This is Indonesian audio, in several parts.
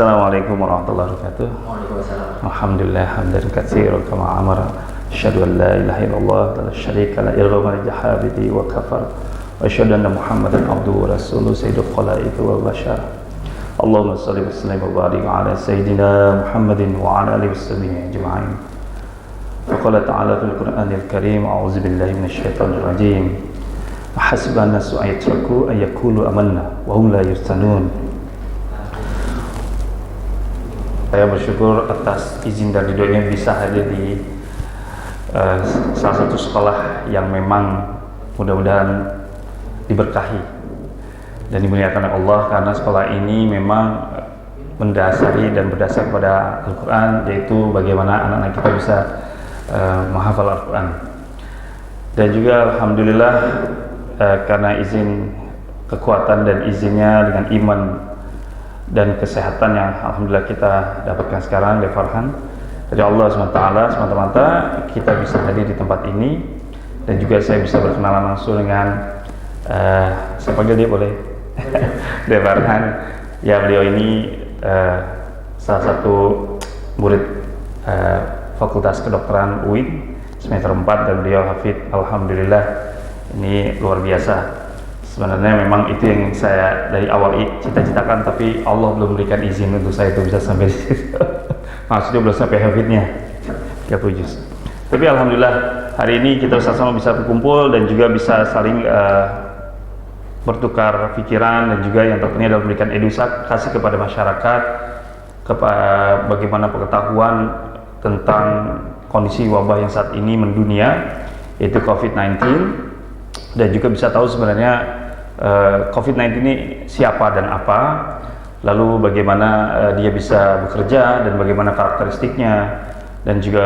Assalamualaikum warahmatullahi wabarakatuh. Waalaikumsalam. Alhamdulillah hamdan katsiran kama amara. Asyhadu an la ilaha illallah wa la syarika la ilaha illallah wa kafar. Wa asyhadu anna Muhammadan abduhu wa rasuluhu sayyidul khalaiqi wal bashar. Allahumma shalli wa sallim wa barik ala sayyidina Muhammadin wa ala alihi washabihi ajma'in. Wa qala ta'ala fil Qur'anil Karim, a'udzu billahi minasyaitonir rajim. Hasiban nasu ayatraku ayakulu amanna wa hum la yuftanun. Saya bersyukur atas izin dan ridhonya bisa hadir di salah satu sekolah yang memang mudah-mudahan diberkahi dan dimuliakan oleh Allah, karena sekolah ini memang mendasari dan berdasar kepada Al-Quran, yaitu bagaimana anak-anak kita bisa menghafal Al-Quran. Dan juga Alhamdulillah karena izin kekuatan dan izinnya dengan iman dan kesehatan yang Alhamdulillah kita dapatkan sekarang dari Farhan, dari Allah SWT, semata-mata kita bisa hadir di tempat ini. Dan juga saya bisa berkenalan langsung dengan saya panggil dia boleh? Dari Farhan. Ya, beliau ini salah satu murid Fakultas Kedokteran UIN semester 4, dan beliau hafid. Alhamdulillah, ini luar biasa. Sebenarnya memang itu yang saya dari awal cita-citakan, tapi Allah belum berikan izin untuk saya itu bisa sampai di situ. Maksudnya belum sampai hafidnya 30 juz. Tapi Alhamdulillah hari ini kita sama-sama bisa berkumpul dan juga bisa saling bertukar pikiran, dan juga yang terpenting adalah memberikan edukasi kepada masyarakat bagaimana pengetahuan tentang kondisi wabah yang saat ini mendunia, yaitu COVID-19, dan juga bisa tahu sebenarnya COVID-19 ini siapa dan apa, lalu bagaimana dia bisa bekerja dan bagaimana karakteristiknya, dan juga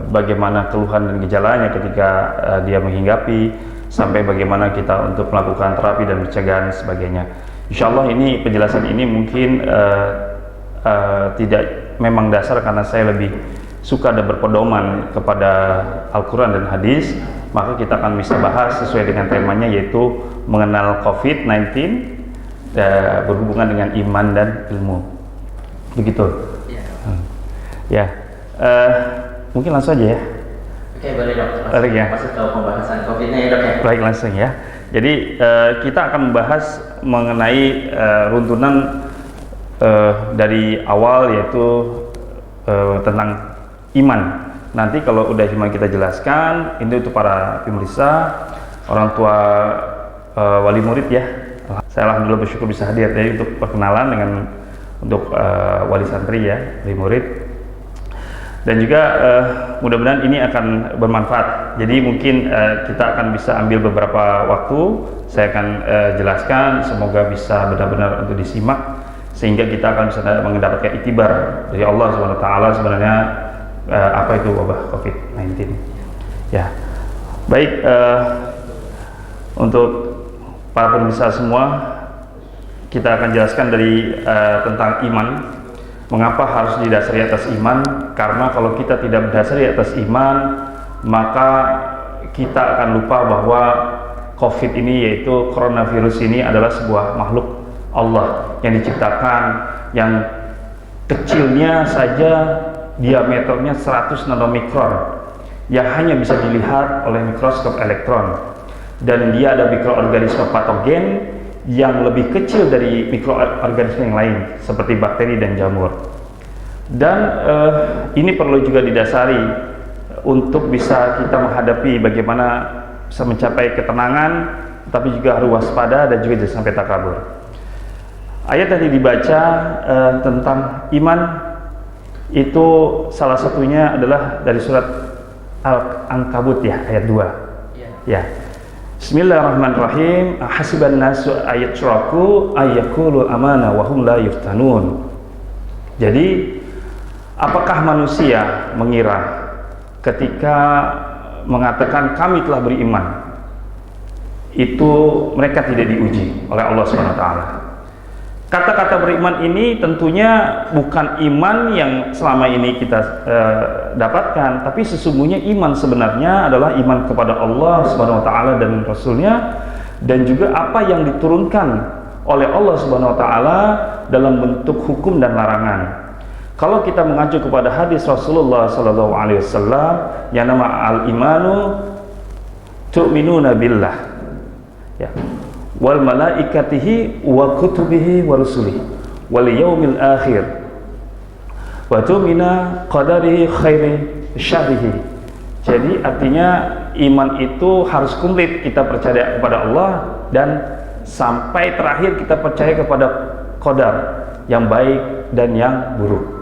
bagaimana keluhan dan gejalanya ketika dia menghinggapi, sampai bagaimana kita untuk melakukan terapi dan pencegahan dan sebagainya. Insya Allah ini penjelasan ini mungkin tidak memang dasar, karena saya lebih suka dan berpedoman kepada Al-Quran dan hadis. Maka kita akan bisa bahas sesuai dengan temanya, yaitu mengenal COVID-19 berhubungan dengan iman dan ilmu. Begitu. Ya. Mungkin langsung aja ya. Oke, boleh dok. Baik ya. Masuk ke pembahasan COVID-nya ya dok ya. Baik, langsung ya. Jadi kita akan membahas mengenai runtunan dari awal, yaitu tentang iman. Nanti kalau udah cuma kita jelaskan, ini untuk para pemirsa, orang tua, wali murid ya. Saya alhamdulillah bersyukur bisa hadir ya, untuk perkenalan dengan untuk wali santri ya, wali murid. Dan juga mudah-mudahan ini akan bermanfaat. Jadi mungkin kita akan bisa ambil beberapa waktu, saya akan jelaskan, semoga bisa benar-benar untuk disimak, sehingga kita akan bisa mendapatkan iktibar dari Allah SWT sebenarnya apa itu wabah COVID-19. Ya, baik, untuk para pemirsa semua, kita akan jelaskan dari tentang iman. Mengapa harus didasari atas iman? Karena kalau kita tidak berdasari atas iman, maka kita akan lupa bahwa COVID ini, yaitu coronavirus ini, adalah sebuah makhluk Allah yang diciptakan, yang kecilnya saja diameternya 100 nanomikron, yang hanya bisa dilihat oleh mikroskop elektron, dan dia ada mikroorganisme patogen yang lebih kecil dari mikroorganisme yang lain seperti bakteri dan jamur. Dan ini perlu juga didasari untuk bisa kita menghadapi bagaimana bisa mencapai ketenangan, tapi juga harus waspada dan juga jangan sampai takabur. Ayat tadi dibaca tentang iman itu salah satunya adalah dari surat Al-Ankabut ya, ayat 2. Ya. Bismillahirrahmanirrahim. Hasiban nasu ayatraku ayakulu amana wa hum la yuftanun. Jadi, apakah manusia mengira ketika mengatakan kami telah beriman, itu mereka tidak diuji oleh Allah SWT? Kata-kata beriman ini tentunya bukan iman yang selama ini kita dapatkan, tapi sesungguhnya iman sebenarnya adalah iman kepada Allah SWT dan Rasulnya, dan juga apa yang diturunkan oleh Allah Subhanahu wa taala dalam bentuk hukum dan larangan. Kalau kita mengacu kepada hadis Rasulullah sallallahu alaihi wasallam yang nama al-imanu tu'minuna billah, ya, wal malaikatihi wa kutubihi wa rusulihi wal yaumil akhir wa tu'mina qadarihi khairi syarrihi. Jadi artinya iman itu harus komplit, kita percaya kepada Allah dan sampai terakhir kita percaya kepada qadar yang baik dan yang buruk.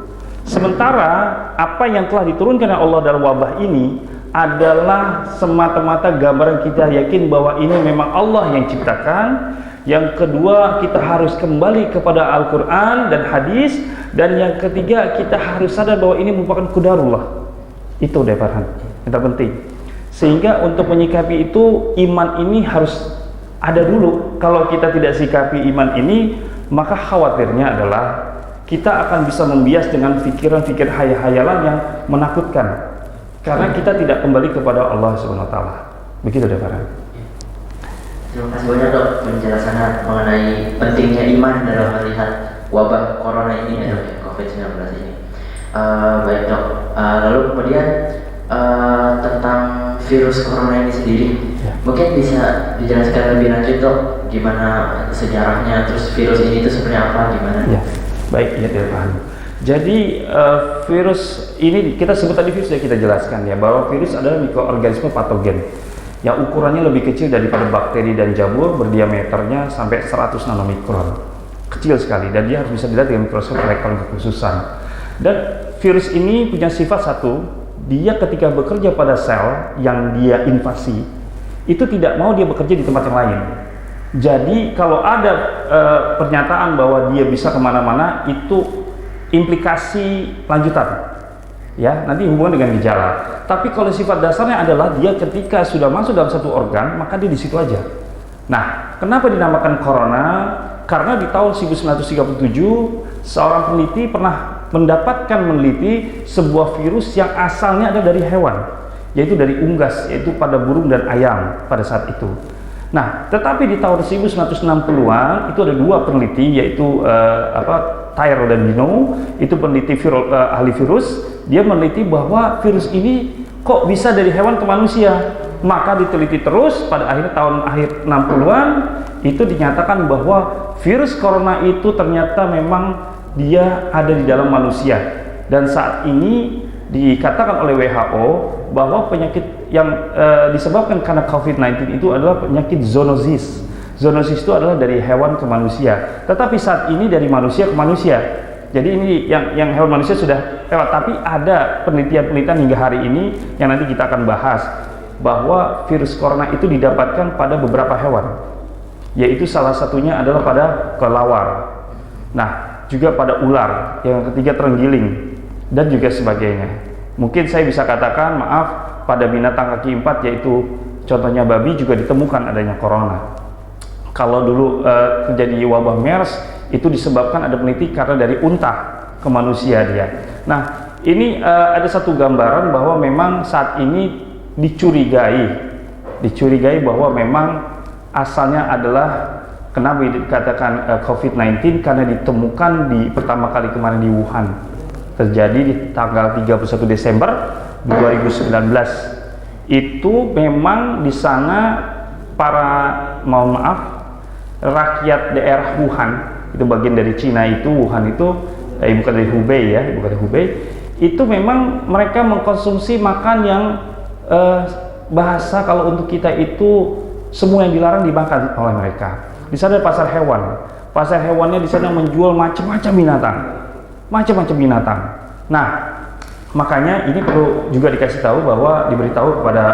Sementara apa yang telah diturunkan oleh Allah dalam wabah ini adalah semata-mata gambaran kita yakin bahwa ini memang Allah yang ciptakan. Yang kedua, kita harus kembali kepada Al-Quran dan hadis. Dan yang ketiga, kita harus sadar bahwa ini merupakan qadarullah. Itu deh Farhan, yang terpenting. Sehingga untuk menyikapi itu, iman ini harus ada dulu. Kalau kita tidak sikapi iman ini, maka khawatirnya adalah kita akan bisa membias dengan pikiran-pikiran hayal-hayalan yang menakutkan karena kita tidak kembali kepada Allah Subhanahu wa taala. Begitu deh Farhan. Terima kasih banyak Dok penjelasannya mengenai pentingnya iman dalam melihat wabah corona ini ya Dok, COVID-19 ini. Baik Dok, lalu kemudian tentang virus corona ini sendiri, mungkin bisa dijelaskan lebih lanjut Dok, gimana sejarahnya, terus virus ini itu sebenarnya apa, gimana? Ya. Baik, ya tidak paham. Jadi virus ini kita sebut tadi virus sudah kita jelaskan ya, bahwa virus adalah mikroorganisme patogen yang ukurannya lebih kecil daripada bakteri dan jamur, berdiameternya sampai 100 nanomikron, kecil sekali, dan dia harus bisa dilihat dengan mikroskop elektron kekhususan. Dan virus ini punya sifat satu, dia ketika bekerja pada sel yang dia invasi itu tidak mau dia bekerja di tempat yang lain. Jadi kalau ada pernyataan bahwa dia bisa kemana-mana, itu implikasi lanjutan, ya, nanti hubungan dengan gejala. Tapi kalau sifat dasarnya adalah dia ketika sudah masuk dalam satu organ, maka dia di situ aja. Nah, kenapa dinamakan corona? Karena di tahun 1937 seorang peneliti pernah meneliti sebuah virus yang asalnya ada dari hewan, yaitu dari unggas, yaitu pada burung dan ayam pada saat itu. Nah, tetapi di tahun 1960-an itu ada dua peneliti, yaitu Tyrrell dan Bino, itu peneliti ahli virus. Dia meneliti bahwa virus ini kok bisa dari hewan ke manusia. Maka diteliti terus, pada akhir tahun 60-an itu dinyatakan bahwa virus corona itu ternyata memang dia ada di dalam manusia. Dan saat ini dikatakan oleh WHO bahwa penyakit yang disebabkan karena COVID-19 itu adalah penyakit zoonosis. Zoonosis itu adalah dari hewan ke manusia, tetapi saat ini dari manusia ke manusia. Jadi ini yang hewan manusia sudah lewat, tapi ada penelitian-penelitian hingga hari ini yang nanti kita akan bahas bahwa virus corona itu didapatkan pada beberapa hewan, yaitu salah satunya adalah pada kelawar, nah juga pada ular, yang ketiga terenggiling, dan juga sebagainya. Mungkin saya bisa katakan, maaf, pada binatang kaki empat, yaitu contohnya babi, juga ditemukan adanya corona. Kalau dulu terjadi wabah MERS, itu disebabkan ada peneliti karena dari unta ke manusia dia. Nah, ini ada satu gambaran bahwa memang saat ini dicurigai bahwa memang asalnya adalah, kenapa dikatakan COVID-19, karena ditemukan pertama kali kemarin di Wuhan. Terjadi di tanggal 31 Desember 2019. Itu memang di sana rakyat daerah Wuhan, itu bagian dari Cina itu, Wuhan itu bukan dari Hubei ya, bukan dari Hubei, itu memang mereka mengkonsumsi makan yang bahasa kalau untuk kita itu semua yang dilarang dimakan oleh mereka. Di sana ada pasar hewan. Pasar hewannya di sana menjual macam-macam binatang. Nah, makanya ini perlu juga dikasih tahu bahwa diberitahu kepada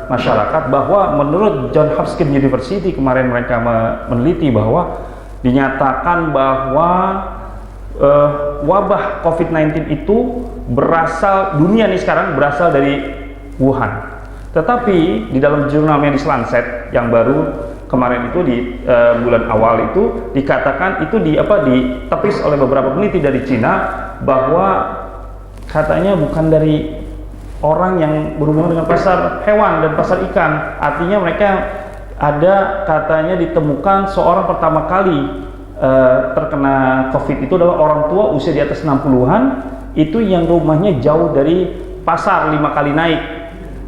masyarakat bahwa menurut Johns Hopkins University kemarin mereka meneliti bahwa dinyatakan bahwa wabah COVID-19 itu dunia nih sekarang berasal dari Wuhan. Tetapi di dalam jurnal Medis Lancet yang baru kemarin itu di bulan awal itu dikatakan itu ditepis oleh beberapa peneliti dari Cina bahwa katanya bukan dari orang yang berhubungan dengan pasar hewan dan pasar ikan. Artinya mereka ada katanya ditemukan seorang pertama kali terkena COVID itu adalah orang tua usia di atas 60-an, itu yang rumahnya jauh dari pasar 5 kali naik.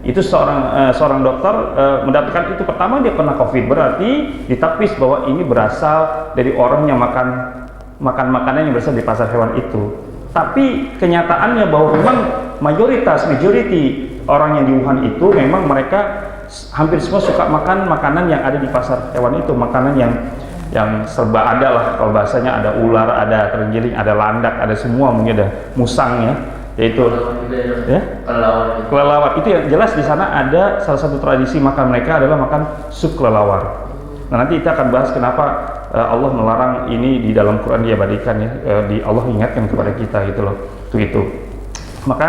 Itu seorang dokter mendapatkan itu. Pertama dia kena COVID, berarti ditepis bahwa ini berasal dari orang yang makan makanan yang berasal dari pasar hewan itu. Tapi kenyataannya bahwa memang majority orang yang di Wuhan itu memang mereka hampir semua suka makan makanan yang ada di pasar hewan itu, makanan yang serba ada lah, kalau bahasanya ada ular, ada terenggiling, ada landak, ada semua, mungkin ada musang ya, yaitu ya kelelawar. Itu yang jelas di sana ada salah satu tradisi makan mereka adalah makan sup kelelawar. Nah, nanti kita akan bahas kenapa Allah melarang ini di dalam Quran diabadikan ya, Allah ingatkan kepada kita gitu loh, itu. Maka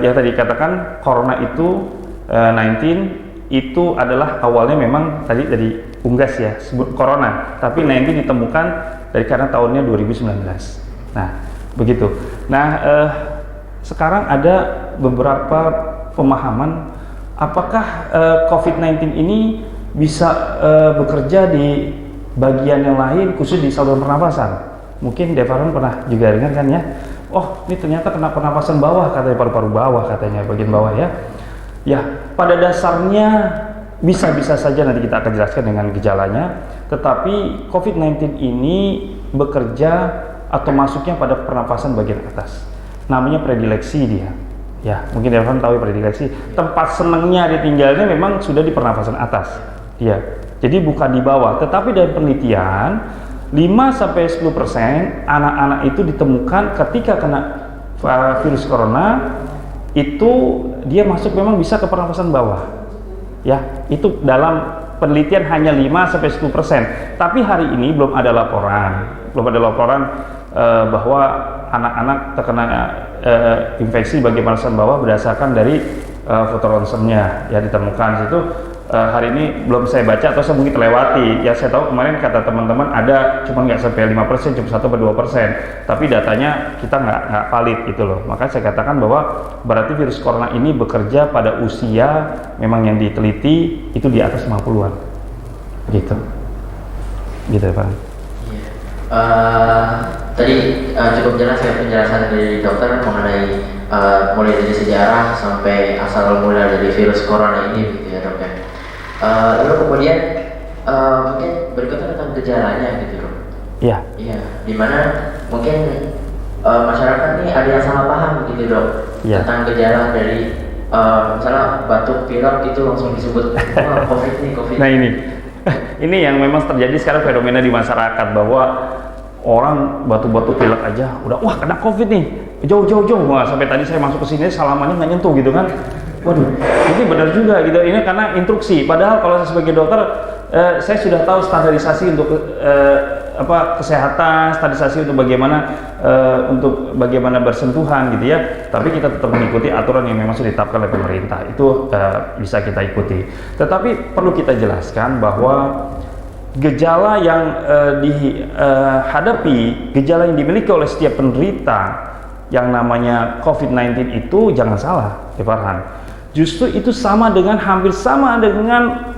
ya tadi katakan corona itu 19 itu adalah awalnya memang tadi dari unggas ya sebut corona, tapi 19 ditemukan dari karena tahunnya 2019. Nah, begitu. Nah, sekarang ada beberapa pemahaman apakah COVID-19 ini bisa bekerja di bagian yang lain, khusus di saluran pernapasan. Mungkin Devaron pernah juga dengar kan ya, oh ini ternyata kena pernapasan bawah, katanya paru-paru bawah, katanya bagian bawah ya. Ya, pada dasarnya bisa-bisa saja, nanti kita akan jelaskan dengan gejalanya, tetapi COVID-19 ini bekerja atau masuknya pada pernapasan bagian atas, namanya predileksi dia. Ya, mungkin Devaron tahu predileksi, tempat senangnya ditinggalnya memang sudah di pernapasan atas. Ya, jadi bukan di bawah, tetapi dari penelitian 5-10% anak-anak itu ditemukan ketika kena virus corona itu dia masuk memang bisa ke pernapasan bawah. Ya, itu dalam penelitian hanya 5-10%. Tapi hari ini belum ada laporan bahwa anak-anak terkena infeksi bagian pernapasan bawah berdasarkan dari foto ronsennya ya ditemukan situ. Hari ini belum saya baca atau saya mungkin terlewati ya. Saya tahu kemarin kata teman-teman ada cuma nggak sampai 5%, cuma 1-2%, tapi datanya kita nggak valid gitu loh. Maka saya katakan bahwa berarti virus corona ini bekerja pada usia memang yang diteliti itu di atas 50-an gitu ya Pak. Tadi cukup jelas ya penjelasan dari dokter mengenai mulai dari sejarah sampai asal mula dari virus corona ini gitu ya dok ya. Lalu kemudian mungkin berikutnya tentang gejalanya gitu dok. Iya. Iya, dimana mungkin masyarakat ini ada yang salah paham gitu dok tentang gejala dari misalnya batuk pilek itu langsung disebut COVID nih COVID. Nah ini yang memang terjadi sekarang fenomena di masyarakat bahwa orang batuk-batuk pilek aja udah wah kena COVID nih, jauh. Wah, sampai tadi saya masuk ke sini salamannya nggak nyentuh gitu kan. Waduh, ini benar juga gitu. Ini karena instruksi. Padahal kalau saya sebagai dokter, saya sudah tahu standarisasi untuk kesehatan, standarisasi untuk bagaimana bersentuhan gitu ya. Tapi kita tetap mengikuti aturan yang memang sudah ditetapkan oleh pemerintah. Itu bisa kita ikuti. Tetapi perlu kita jelaskan bahwa gejala yang dihadapi, gejala yang dimiliki oleh setiap penderita yang namanya COVID-19 itu jangan salah, Farhan. Justru itu hampir sama dengan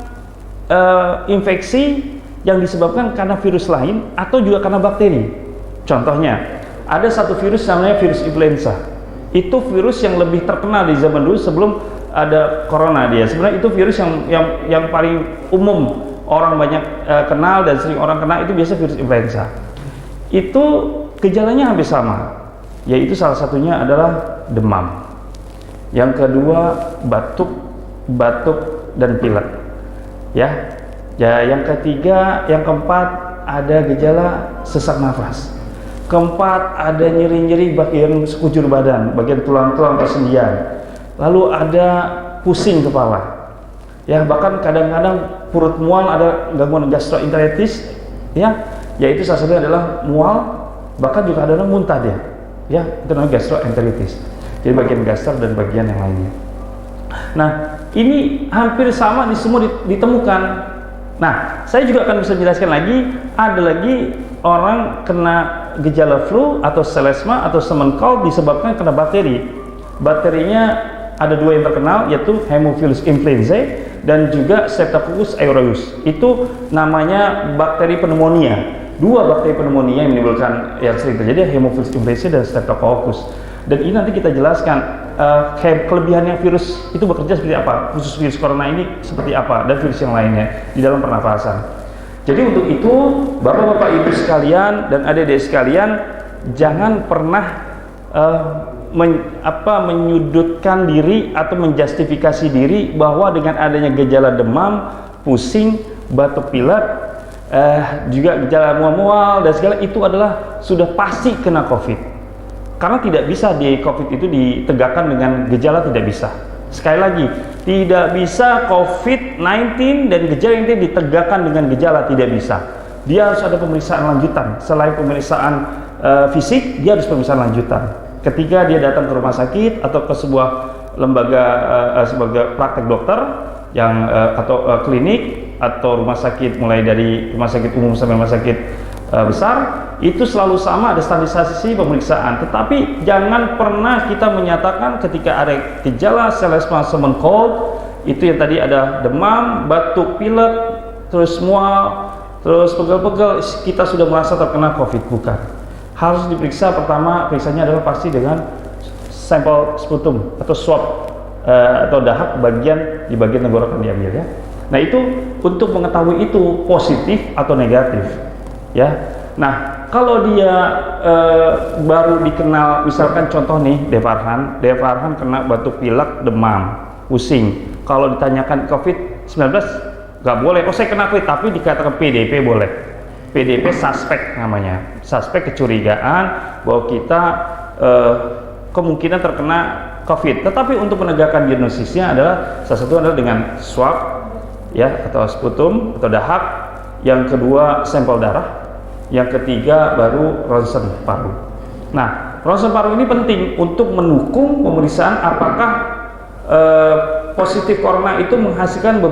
infeksi yang disebabkan karena virus lain atau juga karena bakteri. Contohnya, ada satu virus namanya virus influenza. Itu virus yang lebih terkenal di zaman dulu sebelum ada corona dia. Sebenarnya itu virus yang paling umum orang banyak kenal dan sering orang kena, itu biasa virus influenza. Itu gejalanya hampir sama, yaitu salah satunya adalah demam. Yang kedua batuk dan pilek. Ya, yang ketiga, yang keempat ada gejala sesak nafas. Keempat ada nyeri-nyeri bagian sekujur badan, bagian tulang-tulang persendian. Lalu ada pusing kepala. Ya, bahkan kadang-kadang perut mual, ada gangguan gastroenteritis. Ya, yaitu salah satunya adalah mual, bahkan juga ada muntah dia. Ya, itu namanya gastroenteritis. Jadi bagian gastro dan bagian yang lainnya. Nah, ini hampir sama semua ditemukan. Nah, saya juga akan bisa jelaskan lagi, ada lagi orang kena gejala flu atau selesma atau common cold disebabkan kena bakteri. Bakterinya ada dua yang terkenal, yaitu Haemophilus influenzae dan juga Streptococcus aureus. Itu namanya bakteri pneumonia. dua bakteri pneumonia yang menimbulkan yang sering terjadi, Haemophilus influenzae dan Streptococcus. Dan ini nanti kita jelaskan kelebihannya virus itu bekerja seperti apa, khusus virus corona ini seperti apa, dan virus yang lainnya di dalam pernafasan. Jadi untuk itu, Bapak-bapak Ibu sekalian dan adik-adik sekalian, jangan pernah menyudutkan diri atau menjustifikasi diri bahwa dengan adanya gejala demam, pusing, batuk pilek, juga gejala mual-mual dan segala itu adalah sudah pasti kena COVID. Karena tidak bisa di COVID itu ditegakkan dengan gejala, tidak bisa. Sekali lagi, tidak bisa COVID-19 dan gejala yang ditegakkan dengan gejala, tidak bisa. Dia harus ada pemeriksaan lanjutan. Selain pemeriksaan fisik, dia harus pemeriksaan lanjutan. Ketika dia datang ke rumah sakit atau ke sebuah lembaga sebagai praktek dokter yang atau klinik atau rumah sakit, mulai dari rumah sakit umum sampai rumah sakit besar, itu selalu sama, ada standarisasi pemeriksaan. Tetapi jangan pernah kita menyatakan ketika ada gejala salesman cold, itu yang tadi ada demam, batuk pilek, terus mual, terus pegel-pegel, kita sudah merasa terkena COVID. Bukan. Harus diperiksa. Pertama, periksanya adalah pasti dengan sampel sputum atau swab atau dahak di bagian tenggorokan diambil ya. Nah itu untuk mengetahui itu positif atau negatif ya. Nah kalau dia baru dikenal, misalkan contoh nih Devarhan kena batuk pilek, demam, pusing. Kalau ditanyakan COVID-19 nggak boleh. Oh saya kena COVID, tapi dikatakan PDP boleh. PDP suspek namanya, suspek kecurigaan bahwa kita kemungkinan terkena COVID. Tetapi untuk menegakkan diagnosisnya adalah salah satu adalah dengan swab ya atau sputum atau dahak, yang kedua sampel darah, yang ketiga baru ronsen paru. Nah, ronsen paru ini penting untuk mendukung pemeriksaan apakah positif corona itu menghasilkan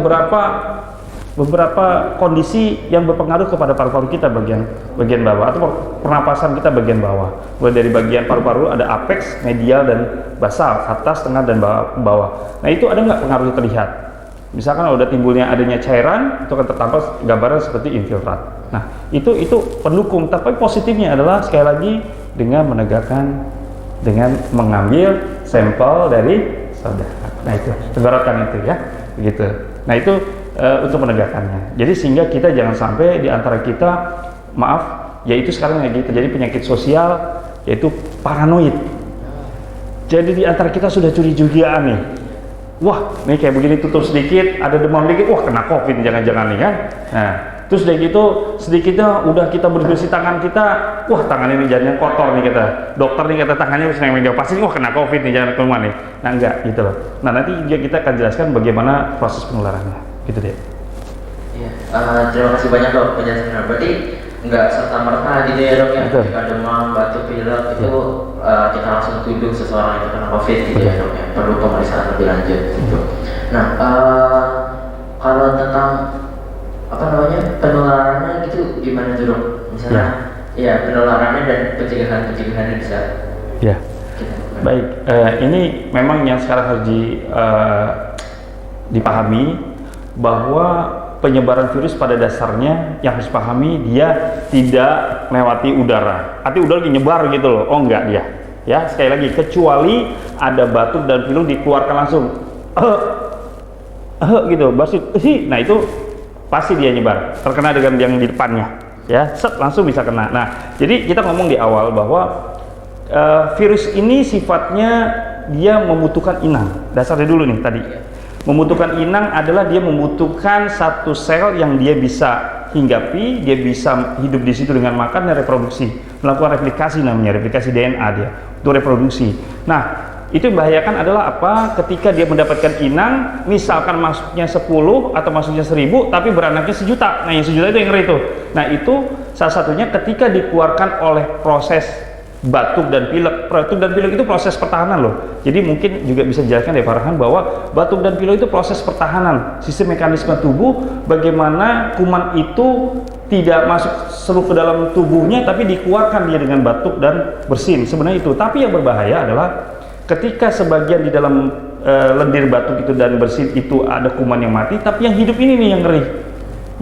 beberapa kondisi yang berpengaruh kepada paru-paru kita bagian bawah atau pernapasan kita bagian bawah. Mulai dari bagian paru-paru ada apex, medial dan basal, atas, tengah dan bawah. Nah itu ada nggak pengaruhnya terlihat? Misalkan udah timbulnya adanya cairan, itu akan tertampal gambaran seperti infiltrat. Nah itu pendukung. Tapi positifnya adalah sekali lagi dengan mengambil sampel dari saudara. Nah itu tenggorokan itu ya, begitu. Nah itu untuk menegakkannya. Jadi sehingga kita jangan sampai di antara kita, yaitu sekarang lagi terjadi penyakit sosial, yaitu paranoid. Jadi di antara kita sudah curi-curigaan nih. Wah, nih kayak begini tutup sedikit, ada demam dikit, wah kena COVID jangan-jangan nih kan. Nah, terus dari gitu sedikitnya udah kita bersih tangan kita, wah tangan ini jangan kotor nih kata dokter nih, kata tangannya bisa yang pasti, wah kena COVID nih, jangan keluar nih. Nah enggak gitu loh. Nah nanti juga kita akan jelaskan bagaimana proses penularannya, gitu deh. Iya, terima kasih banyak dok penjelasannya. Berarti nggak serta merta gitu ya dok ya, jika demam, batuk pilek itu kita langsung tuduh seseorang itu kena COVID gitu ya dok ya, perlu pemeriksaan lebih lanjut gitu. Nah kalau tentang penularannya gitu gimana tuh dok? Misalnya ya penularannya dan pencegahannya bisa. Ya. Baik, ini memang yang sekarang harus dipahami bahwa penyebaran virus pada dasarnya yang harus pahami, dia tidak melewati udara. Arti udara nyebar gitu loh. Oh enggak dia. Ya, sekali lagi kecuali ada batuk dan pilek dikeluarkan langsung. Gitu, nah itu pasti dia nyebar. Terkena dengan yang di depannya. Ya, langsung bisa kena. Nah, jadi kita ngomong di awal bahwa virus ini sifatnya dia membutuhkan inang. Dasarnya dulu nih tadi. Membutuhkan inang adalah dia membutuhkan satu sel yang dia bisa hinggapi, dia bisa hidup di situ dengan makan dan reproduksi, melakukan replikasi namanya, replikasi DNA dia untuk reproduksi. Nah, itu yang membahayakan adalah apa? Ketika dia mendapatkan inang, misalkan masuknya 10 atau masuknya 1000, tapi beranaknya 1 juta. Nah, yang 1 juta itu yang ngeri itu. Nah, itu salah satunya ketika dikeluarkan oleh proses batuk dan pilek. Batuk dan pilek itu proses pertahanan loh. Jadi mungkin juga bisa dijelaskan dari Farhan bahwa batuk dan pilek itu proses pertahanan, sistem mekanisme tubuh bagaimana kuman itu tidak masuk seluruh ke dalam tubuhnya, tapi dikeluarkan dia dengan batuk dan bersin. Sebenarnya itu. Tapi yang berbahaya adalah ketika sebagian di dalam lendir batuk itu dan bersin itu ada kuman yang mati, tapi yang hidup ini nih yang ngeri.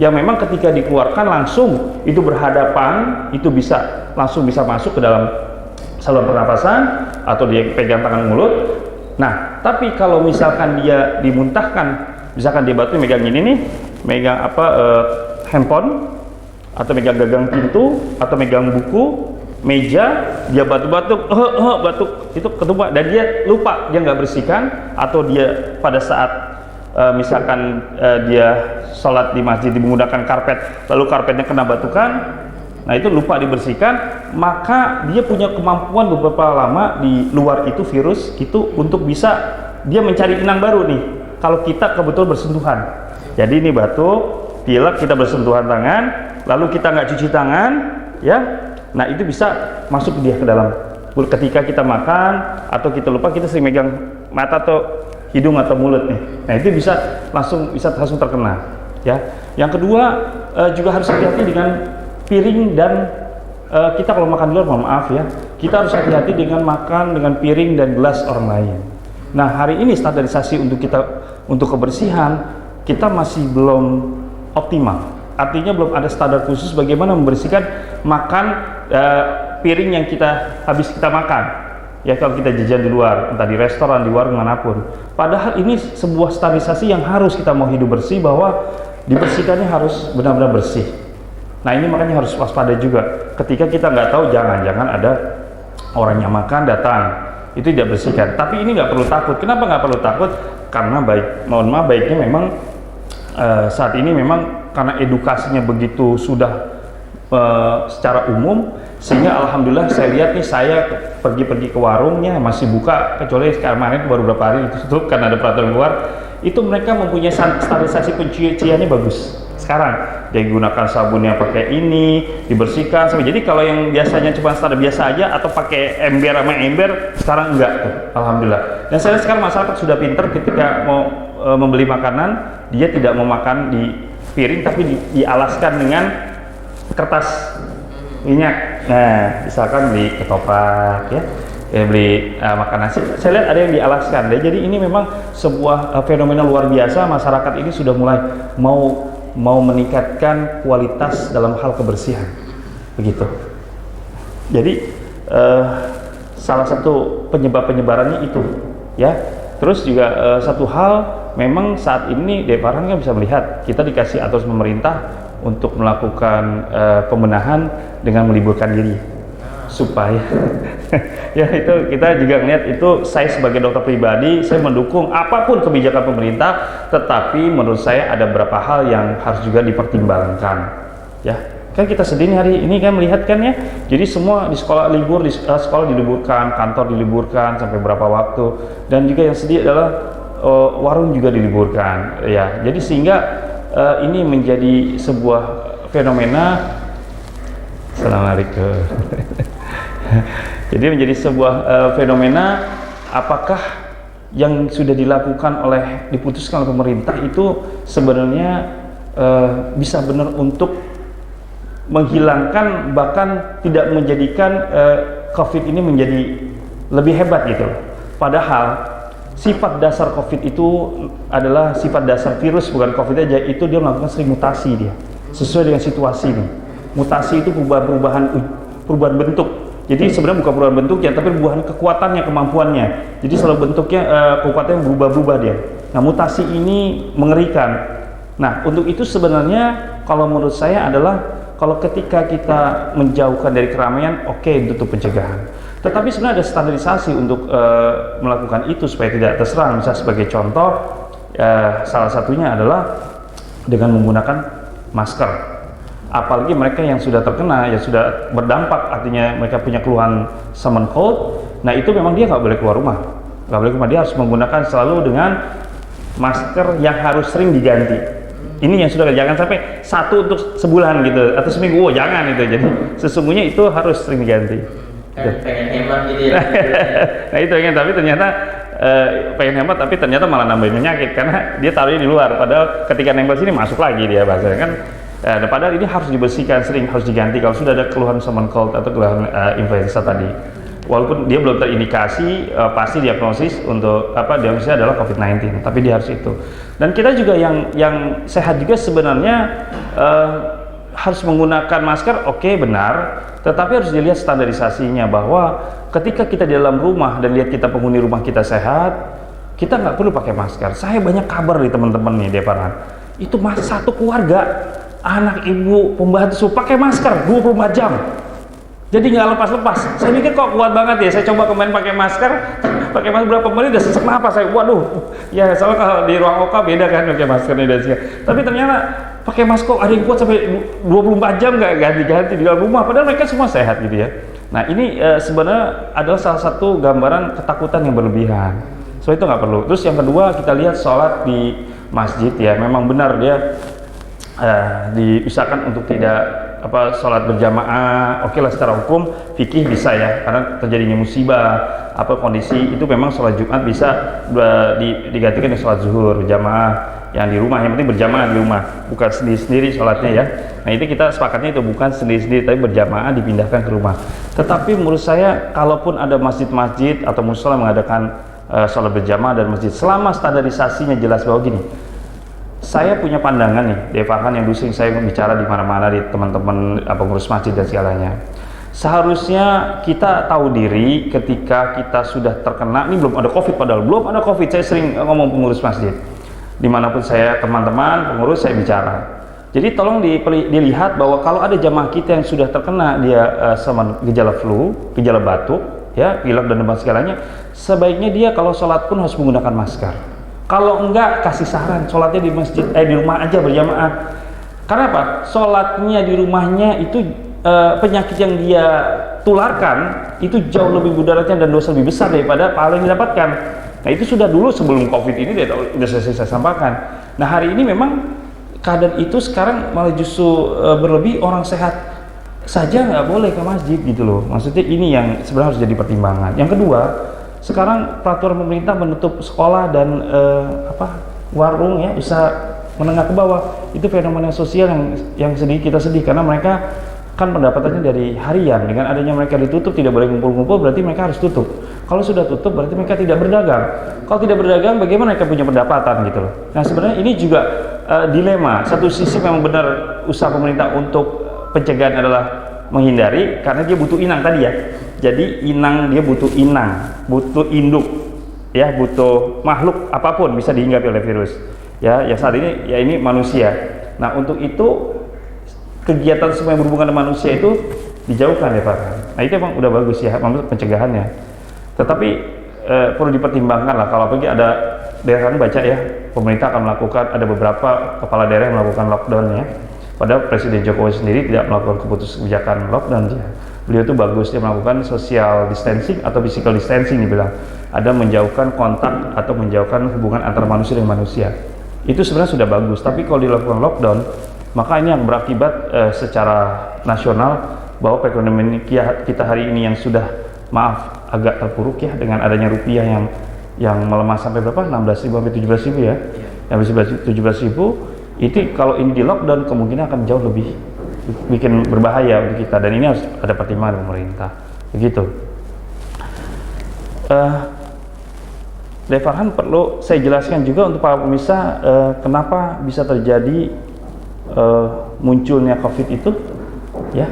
yang memang ketika dikeluarkan langsung itu berhadapan, itu bisa langsung bisa masuk ke dalam saluran pernapasan atau dia pegang tangan mulut. Nah, tapi kalau misalkan dia dimuntahkan, misalkan dia batu megang ini nih, megang handphone atau megang gagang pintu atau megang buku, meja, dia batuk-batuk, batuk itu ketumpah dan dia lupa, dia nggak bersihkan, atau dia pada saat misalkan dia sholat di masjid menggunakan karpet, lalu karpetnya kena batukan, nah itu lupa dibersihkan, maka dia punya kemampuan beberapa lama di luar itu virus itu untuk bisa dia mencari inang baru nih kalau kita kebetulan bersentuhan. Jadi ini batuk, pilek, kita bersentuhan tangan, lalu kita nggak cuci tangan, ya, nah itu bisa masuk dia ke dalam. Ketika kita makan atau kita lupa, kita sering megang mata atau hidung atau mulut nih, nah itu bisa langsung terkena, ya. Yang kedua juga harus hati-hati dengan piring dan kita kalau makan di luar, mohon maaf ya, kita harus hati-hati dengan makan dengan piring dan gelas orang lain. Nah, hari ini standarisasi untuk kebersihan kita masih belum optimal. Artinya belum ada standar khusus bagaimana membersihkan piring yang habis kita makan. Ya, kalau kita jajan di luar, entah di restoran, di warung manapun. Padahal ini sebuah standarisasi yang harus kita mau hidup bersih, bahwa dibersihkannya harus benar-benar bersih. Nah, ini makanya harus waspada juga. Ketika kita nggak tahu, jangan-jangan ada orang yang makan datang, itu tidak bersihkan. Tapi ini nggak perlu takut. Kenapa nggak perlu takut? Karena baiknya memang saat ini memang karena edukasinya begitu sudah secara umum, sehingga alhamdulillah saya lihat nih, saya pergi-pergi ke warungnya masih buka, kecuali kemarin baru beberapa hari ditutup karena ada peraturan luar. Itu mereka mempunyai standarisasi pencuciannya bagus. Sekarang dia gunakan sabunnya pakai ini, dibersihkan sampai. Jadi kalau yang biasanya cuma standar biasa aja atau pakai ember sama ember, sekarang enggak tuh, alhamdulillah. Dan saya lihat sekarang masyarakat sudah pintar, ketika mau membeli makanan, dia tidak mau makan di piring tapi dialaskan dengan kertas minyak. Nah, misalkan beli ketoprak ya, beli makan nasi, saya lihat ada yang dialaskan. Jadi ini memang sebuah fenomena luar biasa. Masyarakat ini sudah mulai mau meningkatkan kualitas dalam hal kebersihan, begitu. Jadi salah satu penyebarannya itu, ya. Terus juga satu hal, memang saat ini Deparhan kan bisa melihat, kita dikasih aturan pemerintah untuk melakukan pembenahan dengan meliburkan diri, supaya ya itu kita juga melihat itu. Saya sebagai dokter pribadi, saya mendukung apapun kebijakan pemerintah, tetapi menurut saya ada beberapa hal yang harus juga dipertimbangkan, ya. Kan kita sedih hari ini kan melihat kan ya, jadi semua di sekolah libur, sekolah diliburkan, kantor diliburkan sampai berapa waktu, dan juga yang sedih adalah warung juga diliburkan, ya. Jadi sehingga ini menjadi sebuah fenomena. Assalamualaikum. Jadi menjadi sebuah fenomena, apakah yang sudah diputuskan oleh pemerintah itu sebenarnya bisa benar untuk menghilangkan, bahkan tidak menjadikan COVID ini menjadi lebih hebat gitu. Padahal sifat dasar COVID itu adalah sifat dasar virus, bukan COVID aja, itu dia melakukan sering mutasi dia, sesuai dengan situasi nih. Mutasi itu perubahan bentuk. Jadi sebenarnya bukan perubahan bentuknya, tapi perubahan kekuatannya, kemampuannya. Jadi selalu bentuknya, kekuatannya berubah-ubah dia. Nah, mutasi ini mengerikan. Nah, untuk itu sebenarnya kalau menurut saya adalah, kalau ketika kita menjauhkan dari keramaian, oke, untuk pencegahan. Tetapi sebenarnya ada standarisasi untuk melakukan itu supaya tidak terserang. Misalnya sebagai contoh, salah satunya adalah dengan menggunakan masker. Apalagi mereka yang sudah terkena, yang sudah berdampak, artinya mereka punya keluhan common cold. Nah, itu memang dia nggak boleh keluar rumah, nggak boleh keluar. Dia harus menggunakan selalu dengan masker yang harus sering diganti. Ini yang sudah, jangan sampai satu untuk sebulan gitu atau seminggu, jangan itu. Jadi sesungguhnya itu harus sering diganti. Pengen hemat gitu ya. Nah itu ingin, tapi ternyata pengen hemat, tapi ternyata malah nambahin penyakit karena dia taruhnya di luar. Padahal ketika nempel sini masuk lagi dia bahasanya kan. Padahal ini harus dibersihkan, sering harus diganti kalau sudah ada keluhan common cold atau keluhan influenza tadi. Walaupun dia belum terindikasi, pasti diagnosis untuk diagnosisnya adalah COVID-19, tapi dia harus itu. Dan kita juga yang sehat juga sebenarnya harus menggunakan masker, oke, benar, tetapi harus dilihat standarisasinya, bahwa ketika kita di dalam rumah dan lihat kita penghuni rumah kita sehat, kita nggak perlu pakai masker. Saya banyak kabar di teman-teman nih, Deparan, itu satu keluarga, anak, ibu, pembantu pakai masker 24 jam. Jadi nggak lepas-lepas. Saya mikir kok kuat banget ya. Saya coba kemarin pakai masker berapa menit udah sesak napas saya. Waduh, ya soalnya kalau di ruang OK beda kan pakai maskernya dan segala. Tapi ternyata pakai masker ada yang kuat sampai 24 jam nggak ganti-ganti di dalam rumah. Padahal mereka semua sehat gitu ya. Nah ini sebenarnya adalah salah satu gambaran ketakutan yang berlebihan. So itu nggak perlu. Terus yang kedua, kita lihat sholat di masjid ya. Memang benar dia diusahakan untuk tidak sholat berjamaah, oke lah secara hukum fikih bisa ya, karena terjadinya musibah kondisi itu memang sholat Jumat bisa digantikan dengan sholat zuhur berjamaah yang di rumah. Yang penting berjamaah di rumah, bukan sendiri-sendiri sholatnya ya. Nah itu kita sepakatnya itu bukan sendiri-sendiri, tapi berjamaah dipindahkan ke rumah. Tetapi menurut saya, kalaupun ada masjid-masjid atau musola mengadakan sholat berjamaah dan masjid, selama standarisasinya jelas bahwa gini, saya punya pandangan nih, Devarhan, yang dulu sering saya bicara di mana-mana di teman-teman pengurus masjid dan segalanya. Seharusnya kita tahu diri ketika kita sudah terkena, ini belum ada COVID, padahal belum ada COVID, saya sering ngomong pengurus masjid. Dimanapun saya teman-teman pengurus saya bicara. Jadi tolong dilihat bahwa kalau ada jamaah kita yang sudah terkena dia sama gejala flu, gejala batuk, ya, pilek dan demam segalanya, sebaiknya dia kalau sholat pun harus menggunakan masker. Kalau enggak, kasih saran sholatnya di masjid, di rumah aja berjamaah. Karena apa? Sholatnya di rumahnya itu penyakit yang dia tularkan itu jauh lebih mudaratnya dan dosa lebih besar daripada pahala yang didapatkan. Nah itu sudah dulu sebelum COVID ini sudah saya sampaikan. Nah hari ini memang keadaan itu sekarang malah justru berlebih, orang sehat saja nggak boleh ke masjid gitu loh. Maksudnya ini yang sebenarnya harus jadi pertimbangan. Yang kedua, sekarang peraturan pemerintah menutup sekolah dan warung ya, usaha menengah ke bawah. Itu fenomena sosial yang kita sedih, karena mereka kan pendapatannya dari harian. Dengan adanya mereka ditutup, tidak boleh ngumpul-ngumpul, berarti mereka harus tutup. Kalau sudah tutup berarti mereka tidak berdagang. Kalau tidak berdagang, bagaimana mereka punya pendapatan gitu loh. Nah sebenarnya ini juga dilema. Satu sisi memang benar usaha pemerintah untuk pencegahan adalah menghindari, karena dia butuh inang tadi ya. Jadi dia butuh inang, butuh induk, ya, butuh makhluk apapun bisa dihinggapi oleh virus. Ya, yang saat ini ya ini manusia. Nah, untuk itu kegiatan semua yang berhubungan dengan manusia itu dijauhkan ya Pak. Nah, itu emang udah bagus ya, maksud pencegahannya. Tetapi perlu dipertimbangkan lah, kalau pergi ada daerah kan baca ya, pemerintah akan melakukan, ada beberapa kepala daerah yang melakukan lockdown ya. Padahal Presiden Jokowi sendiri tidak melakukan kebijakan lockdown dia. Beliau itu bagus, dia melakukan social distancing atau physical distancing dibilang. Ada menjauhkan kontak atau menjauhkan hubungan antara manusia dengan manusia. Itu sebenarnya sudah bagus, tapi kalau dilakukan lockdown, maka ini yang berakibat secara nasional bahwa perekonomian kita hari ini yang sudah agak terpuruk ya, dengan adanya rupiah yang melemah sampai berapa? 16.000 sampai 17.000 ya. Yang 17.000 itu kalau ini di lockdown kemungkinan akan jauh lebih bikin berbahaya untuk kita, dan ini harus ada pertimbangan pemerintah begitu. Devarhan, perlu saya jelaskan juga untuk para pemirsa kenapa bisa terjadi munculnya COVID itu ya,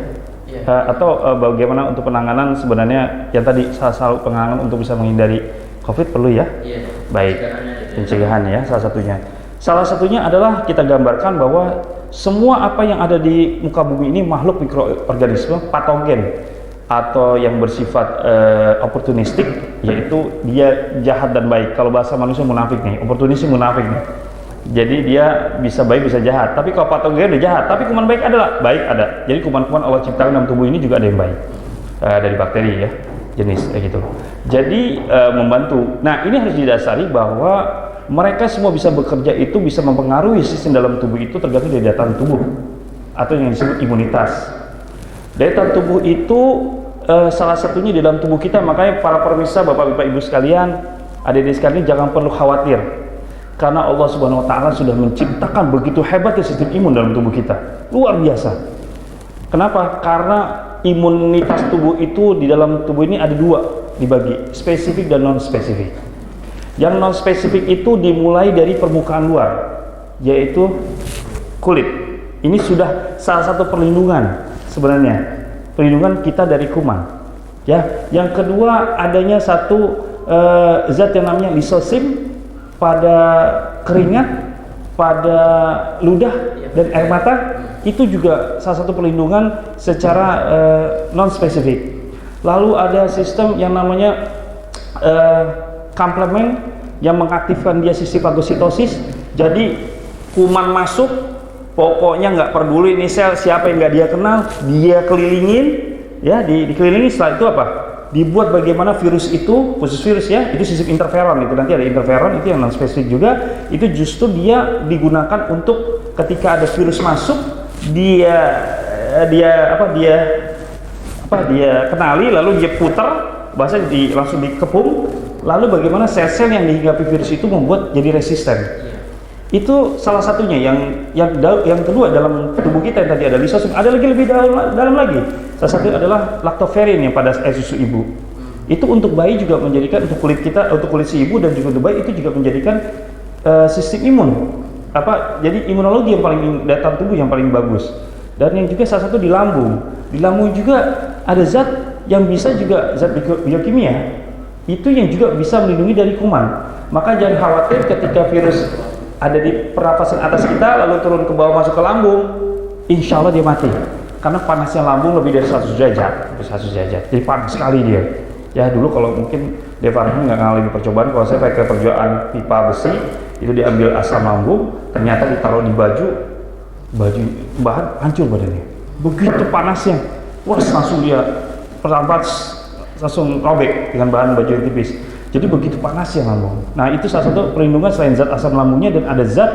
atau bagaimana untuk penanganan sebenarnya yang tadi salah penanganan untuk bisa menghindari COVID perlu ya. Baik, pencegahan ya salah satunya adalah kita gambarkan bahwa semua apa yang ada di muka bumi ini makhluk mikroorganisme patogen atau yang bersifat oportunistik, yaitu dia jahat dan baik. Kalau bahasa manusia munafik nih, oportunis munafik nih. Jadi dia bisa baik bisa jahat. Tapi kalau patogen udah jahat, tapi kuman baik adalah baik ada. Jadi kuman-kuman Allah ciptakan dalam tubuh ini juga ada yang baik dari bakteri ya, jenis kayak gitu. Jadi membantu. Nah ini harus didasari bahwa mereka semua bisa bekerja itu bisa mempengaruhi sistem dalam tubuh itu tergantung dari daya tahan tubuh atau yang disebut imunitas. Daya tahan tubuh itu salah satunya di dalam tubuh kita. Makanya para pemirsa, bapak-bapak, ibu sekalian, adik-adik sekalian, jangan perlu khawatir, karena Allah Subhanahu Wa Taala sudah menciptakan begitu hebatnya sistem imun dalam tubuh kita, luar biasa. Kenapa? Karena imunitas tubuh itu di dalam tubuh ini ada dua dibagi, spesifik dan non spesifik. Yang non spesifik itu dimulai dari permukaan luar, yaitu kulit. Ini sudah salah satu perlindungan sebenarnya, perlindungan kita dari kuman. Ya, yang kedua adanya satu zat yang namanya lisosim pada keringat, pada ludah dan air mata. Itu juga salah satu perlindungan secara non spesifik. Lalu ada sistem yang namanya komplement yang mengaktifkan dia sisi fagositosis. Jadi kuman masuk, pokoknya nggak peduli ini sel siapa yang nggak dia kenal, dia kelilingin, ya dikelilingi. Setelah itu apa? Dibuat bagaimana virus itu, khusus virus ya, itu sistem interferon. Itu nanti ada interferon, itu yang non spesifik juga. Itu justru dia digunakan untuk ketika ada virus masuk, dia kenali, lalu dia putar, bahasa langsung dikepung, lalu bagaimana sel-sel yang dihinggapi virus itu membuat jadi resisten. Itu salah satunya. Yang kedua dalam tubuh kita yang tadi ada lisosim, ada lagi lebih dalam lagi. Salah satu adalah lactoferrin yang pada air susu ibu. Itu untuk bayi juga menjadikan, untuk kulit kita, untuk kulit si ibu dan juga untuk bayi itu juga menjadikan sistem imun. Jadi imunologi yang paling datang tubuh yang paling bagus. Dan yang juga salah satu di lambung. Di lambung juga ada zat yang bisa juga zat biokimia, itu yang juga bisa melindungi dari kuman. Maka jangan khawatir ketika virus ada di pernapasan atas kita lalu turun ke bawah masuk ke lambung, insya Allah dia mati. Karena panasnya lambung lebih dari 100 derajat, 100 derajat. Jadi panas sekali dia. Ya dulu kalau mungkin Devarman nggak ngalami percobaan, kalau saya pakai percobaan pipa besi, itu diambil asam lambung, ternyata ditaruh di baju bahan hancur badannya. Begitu panasnya, wah langsung dia perlambat langsung robek dengan bahan baju yang tipis. Jadi begitu panasnya lambung. Nah itu salah satu perlindungan selain zat asam lambungnya, dan ada zat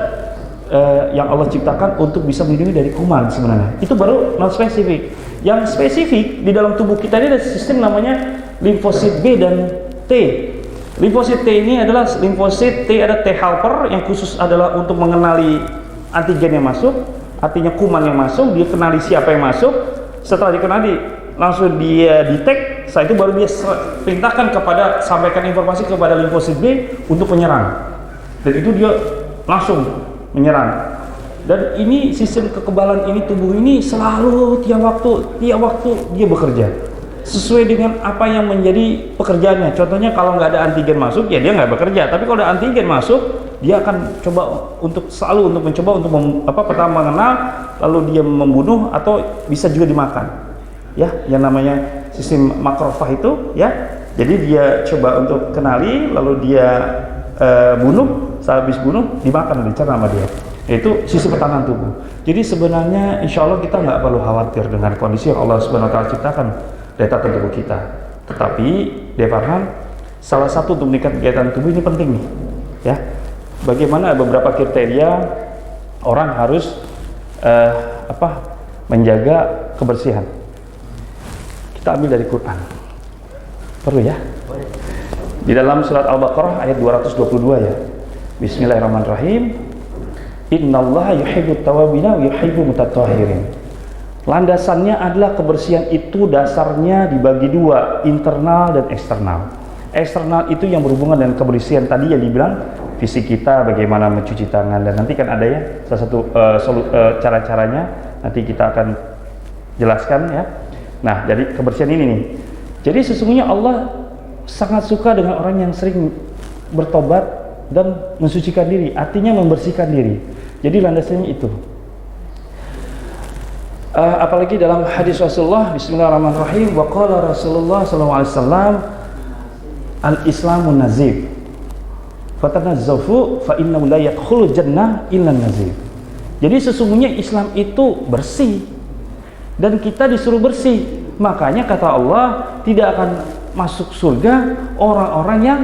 yang Allah ciptakan untuk bisa melindungi dari kuman sebenarnya. Itu baru non spesifik. Yang spesifik di dalam tubuh kita ini ada sistem namanya limfosit B dan T. Limfosit T ini adalah limfosit T, ada T helper yang khusus adalah untuk mengenali antigen yang masuk, artinya kuman yang masuk, dia kenali siapa yang masuk. Setelah dikenali langsung dia detect, setelah itu baru dia perintahkan kepada, sampaikan informasi kepada limfosit B untuk menyerang, dan itu dia langsung menyerang. Dan ini sistem kekebalan ini, tubuh ini selalu tiap waktu dia bekerja sesuai dengan apa yang menjadi pekerjaannya. Contohnya kalau nggak ada antigen masuk, ya dia nggak bekerja. Tapi kalau ada antigen masuk, dia akan coba untuk selalu untuk mencoba untuk pertama mengenal, lalu dia membunuh, atau bisa juga dimakan. Ya, yang namanya sistem makrofag itu, ya. Jadi dia coba untuk kenali, lalu dia bunuh. Sehabis bunuh, dimakan, dicerna sama dia. Itu sisi pertahanan tubuh. Jadi sebenarnya insya Allah kita nggak perlu khawatir dengan kondisi yang Allah Subhanahu Wa Taala ciptakan data tubuh kita. Tetapi Devarman, salah satu untuk meningkatkan kegiatan tubuh ini penting nih, ya. Bagaimana beberapa kriteria orang harus menjaga kebersihan. Kita ambil dari Quran. Perlu ya? Di dalam surat Al-Baqarah ayat 222 ya. Bismillahirrahmanirrahim. Innallaha yuhibbut tawwabina wa yuhibbul mutatahhirin. Landasannya adalah kebersihan itu dasarnya dibagi dua, internal dan eksternal. Eksternal itu yang berhubungan dengan kebersihan tadi yang dibilang fisik kita, bagaimana mencuci tangan, dan nanti kan ada ya salah satu cara-caranya nanti kita akan jelaskan ya. Nah, jadi kebersihan ini nih. Jadi sesungguhnya Allah sangat suka dengan orang yang sering bertobat dan mensucikan diri, artinya membersihkan diri. Jadi landasannya itu. Apalagi dalam hadis Rasulullah, Bismillahirrahmanirrahim, wa qala Rasulullah sallallahu alaihi wasallam, al-islamun nazif. Fatanazzafu fa innahu la yadkhulul jannah illa nazif. Jadi sesungguhnya Islam itu bersih dan kita disuruh bersih. Makanya kata Allah, tidak akan masuk surga orang-orang yang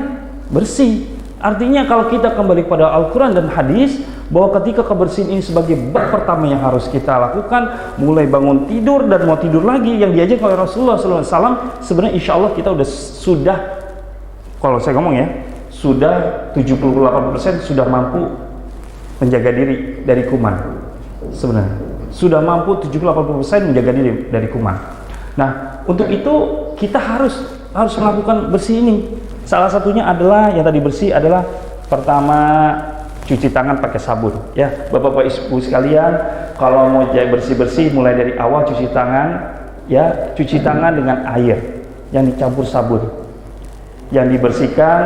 bersih. Artinya kalau kita kembali pada Al-Quran dan hadis, bahwa ketika kebersihan ini sebagai bab pertama yang harus kita lakukan, mulai bangun tidur dan mau tidur lagi, yang diajarkan oleh Rasulullah SAW, sebenarnya insya Allah kita sudah, kalau saya ngomong ya, sudah 70-80% sudah mampu menjaga diri dari kuman. Sebenarnya sudah mampu 70-80% menjaga diri dari kuman. Nah, untuk itu kita harus melakukan bersih ini. Salah satunya adalah yang tadi bersih adalah pertama cuci tangan pakai sabun. Ya, Bapak-bapak Ibu sekalian, kalau mau bersih-bersih mulai dari awal cuci tangan, ya, cuci tangan dengan air yang dicampur sabun. Yang dibersihkan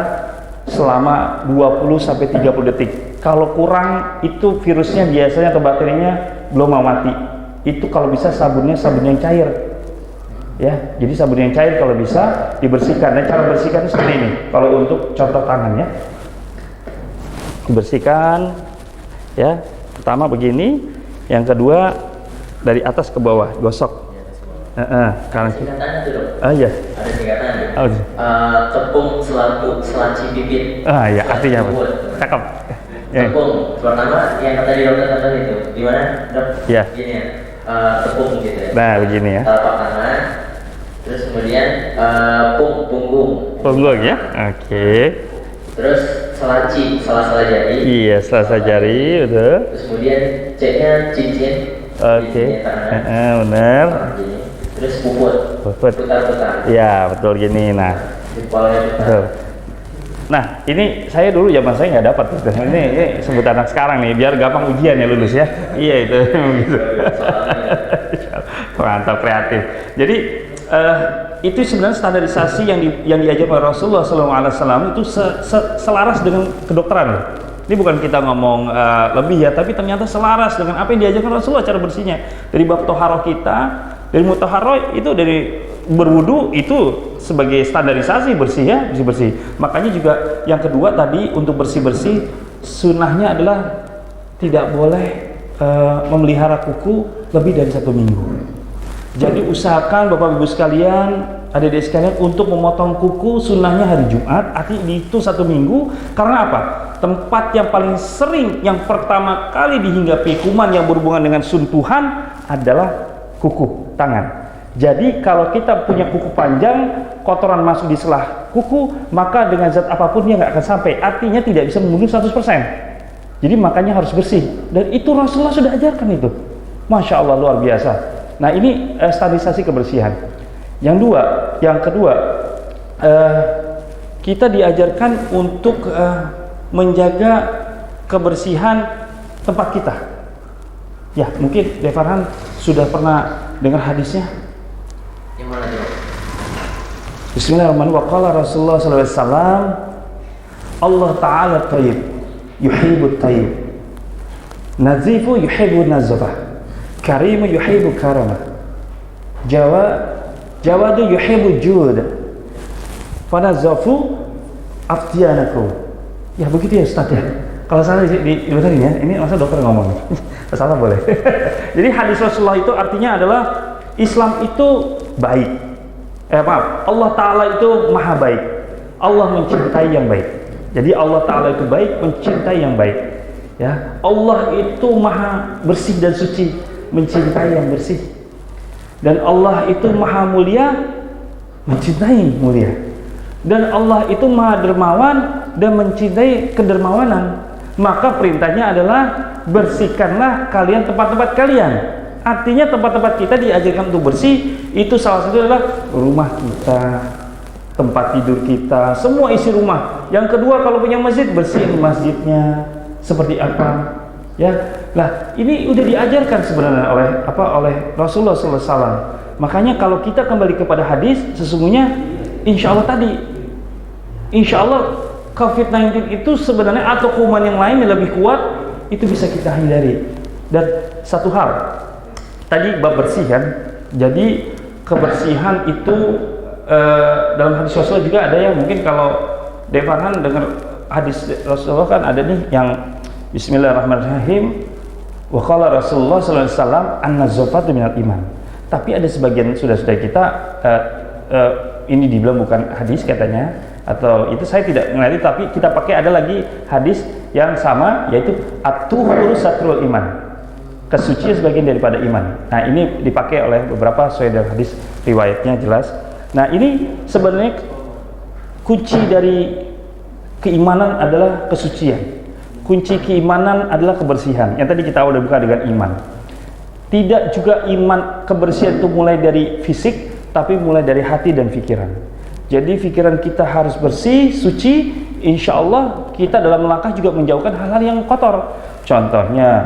selama 20 sampai 30 detik. Kalau kurang itu virusnya biasanya atau bakterinya belum mau mati. Itu kalau bisa sabun yang cair. Ya, jadi sabun yang cair kalau bisa dibersihkan. Dan cara bersihkan seperti ini. Kalau untuk contoh tangan ya, dibersihkan. Ya, pertama begini, yang kedua dari atas ke bawah, gosok. Karena singkatan itu dong. Iya. Ada singkatan. Tepung selaci bibit. Ya, artinya apa? Cakep. Tepung. Pertama yang tadi dokter katakan itu, gimana dok? Ya. Gini ya. Tepung gitu ya. Nah, begini ya. Telapak tangan. Terus kemudian punggung. Punggung ya. Oke. Terus sela-sela jari. Iya, sela-sela jari, betul. Terus kemudian C-nya cincin. Oke. Benar. Terus puput. Putar-putar. Ya, betul gini. Nah. Jempolnya Betul. Nah, ini saya dulu zaman saya nggak dapat. Ini sebut anak sekarang nih, biar gampang ujian ya lulus ya. Iya itu. Gitu. Mantap, kreatif. Jadi itu sebenarnya standarisasi yang diajarkan oleh Rasulullah SAW itu selaras dengan kedokteran. Ini bukan kita ngomong lebih ya, tapi ternyata selaras dengan apa yang diajarkan Rasulullah cara bersihnya. Dari bab toharoh kita, dari mutahharoh itu dari berwudu itu sebagai standarisasi bersih ya, bersih. Makanya juga yang kedua tadi untuk bersih sunnahnya adalah tidak boleh memelihara kuku lebih dari 1 minggu. Jadi usahakan Bapak Ibu sekalian, adik-adik sekalian untuk memotong kuku sunnahnya hari Jumat, artinya itu 1 minggu. Karena apa? Tempat yang paling sering, yang pertama kali dihinggapi kuman yang berhubungan dengan sentuhan adalah kuku tangan. Jadi kalau kita punya kuku panjang, kotoran masuk di selah kuku, maka dengan zat apapun dia nggak akan sampai. Artinya tidak bisa membunuh 100%. Jadi makanya harus bersih. Dan itu Rasulullah sudah ajarkan itu. Masya Allah, luar biasa. Nah ini standarisasi kebersihan. Yang kedua, kita diajarkan untuk menjaga kebersihan tempat kita. Ya, mungkin Devarhan sudah pernah dengar hadisnya. Yang mana tuh? Bismillahirrahmanirrahim. Wa qala Rasulullah sallallahu alaihi wasallam, Allah Ta'ala tayyib, yuhibbut tayyib. Nazifu yuhibbu nazafah. Karimu yuhibbu karamah. Jawadu yuhibbu jud. Fanazafu aftiyanakum. Ya begitu ya Ustaz ya. Kalau salah dibenerin ya. Ini masa dokter ngomong. Salah boleh. Jadi hadis Rasulullah itu artinya adalah Islam itu baik. Allah Ta'ala itu maha baik. Allah mencintai yang baik. Jadi Allah Ta'ala itu baik, mencintai yang baik. Ya, Allah itu maha bersih dan suci, mencintai yang bersih. Dan Allah itu maha mulia, mencintai mulia. Dan Allah itu maha dermawan dan mencintai kedermawanan. Maka perintahnya adalah bersihkanlah kalian tempat-tempat kalian. Artinya tempat-tempat kita diajarkan untuk bersih. Itu salah satu adalah rumah kita, tempat tidur kita, semua isi rumah. Yang kedua, kalau punya masjid, bersihin masjidnya seperti apa, ya. Nah, ini udah diajarkan sebenarnya oleh Rasulullah SAW. Makanya kalau kita kembali kepada hadis, sesungguhnya insya Allah COVID-19 itu sebenarnya atau kuman yang lain yang lebih kuat itu bisa kita hindari. Dan satu hal tadi bab bersih kan, jadi kebersihan itu dalam hadis Rasulullah juga ada yang mungkin kalau Devarhan dengar hadis Rasulullah kan ada nih yang Bismillahirrahmanirrahim, wa qala Rasulullah sallallahu alaihi wasallam an-nazafatu minal iman. Tapi ada sebagian sudah kita ini dibilang bukan hadis katanya, atau itu saya tidak mengerti, tapi kita pakai ada lagi hadis yang sama, yaitu at-tuhuru satrul iman, kesucian sebagian daripada iman. Nah ini dipakai oleh beberapa sesuai dengan hadis riwayatnya jelas. Nah ini sebenarnya kunci dari keimanan adalah kesucian. Kunci keimanan adalah kebersihan. Yang tadi kita udah buka dengan iman. Tidak juga iman kebersihan itu mulai dari fisik, tapi mulai dari hati dan pikiran. Jadi pikiran kita harus bersih, suci, insya Allah kita dalam langkah juga menjauhkan hal-hal yang kotor. Contohnya,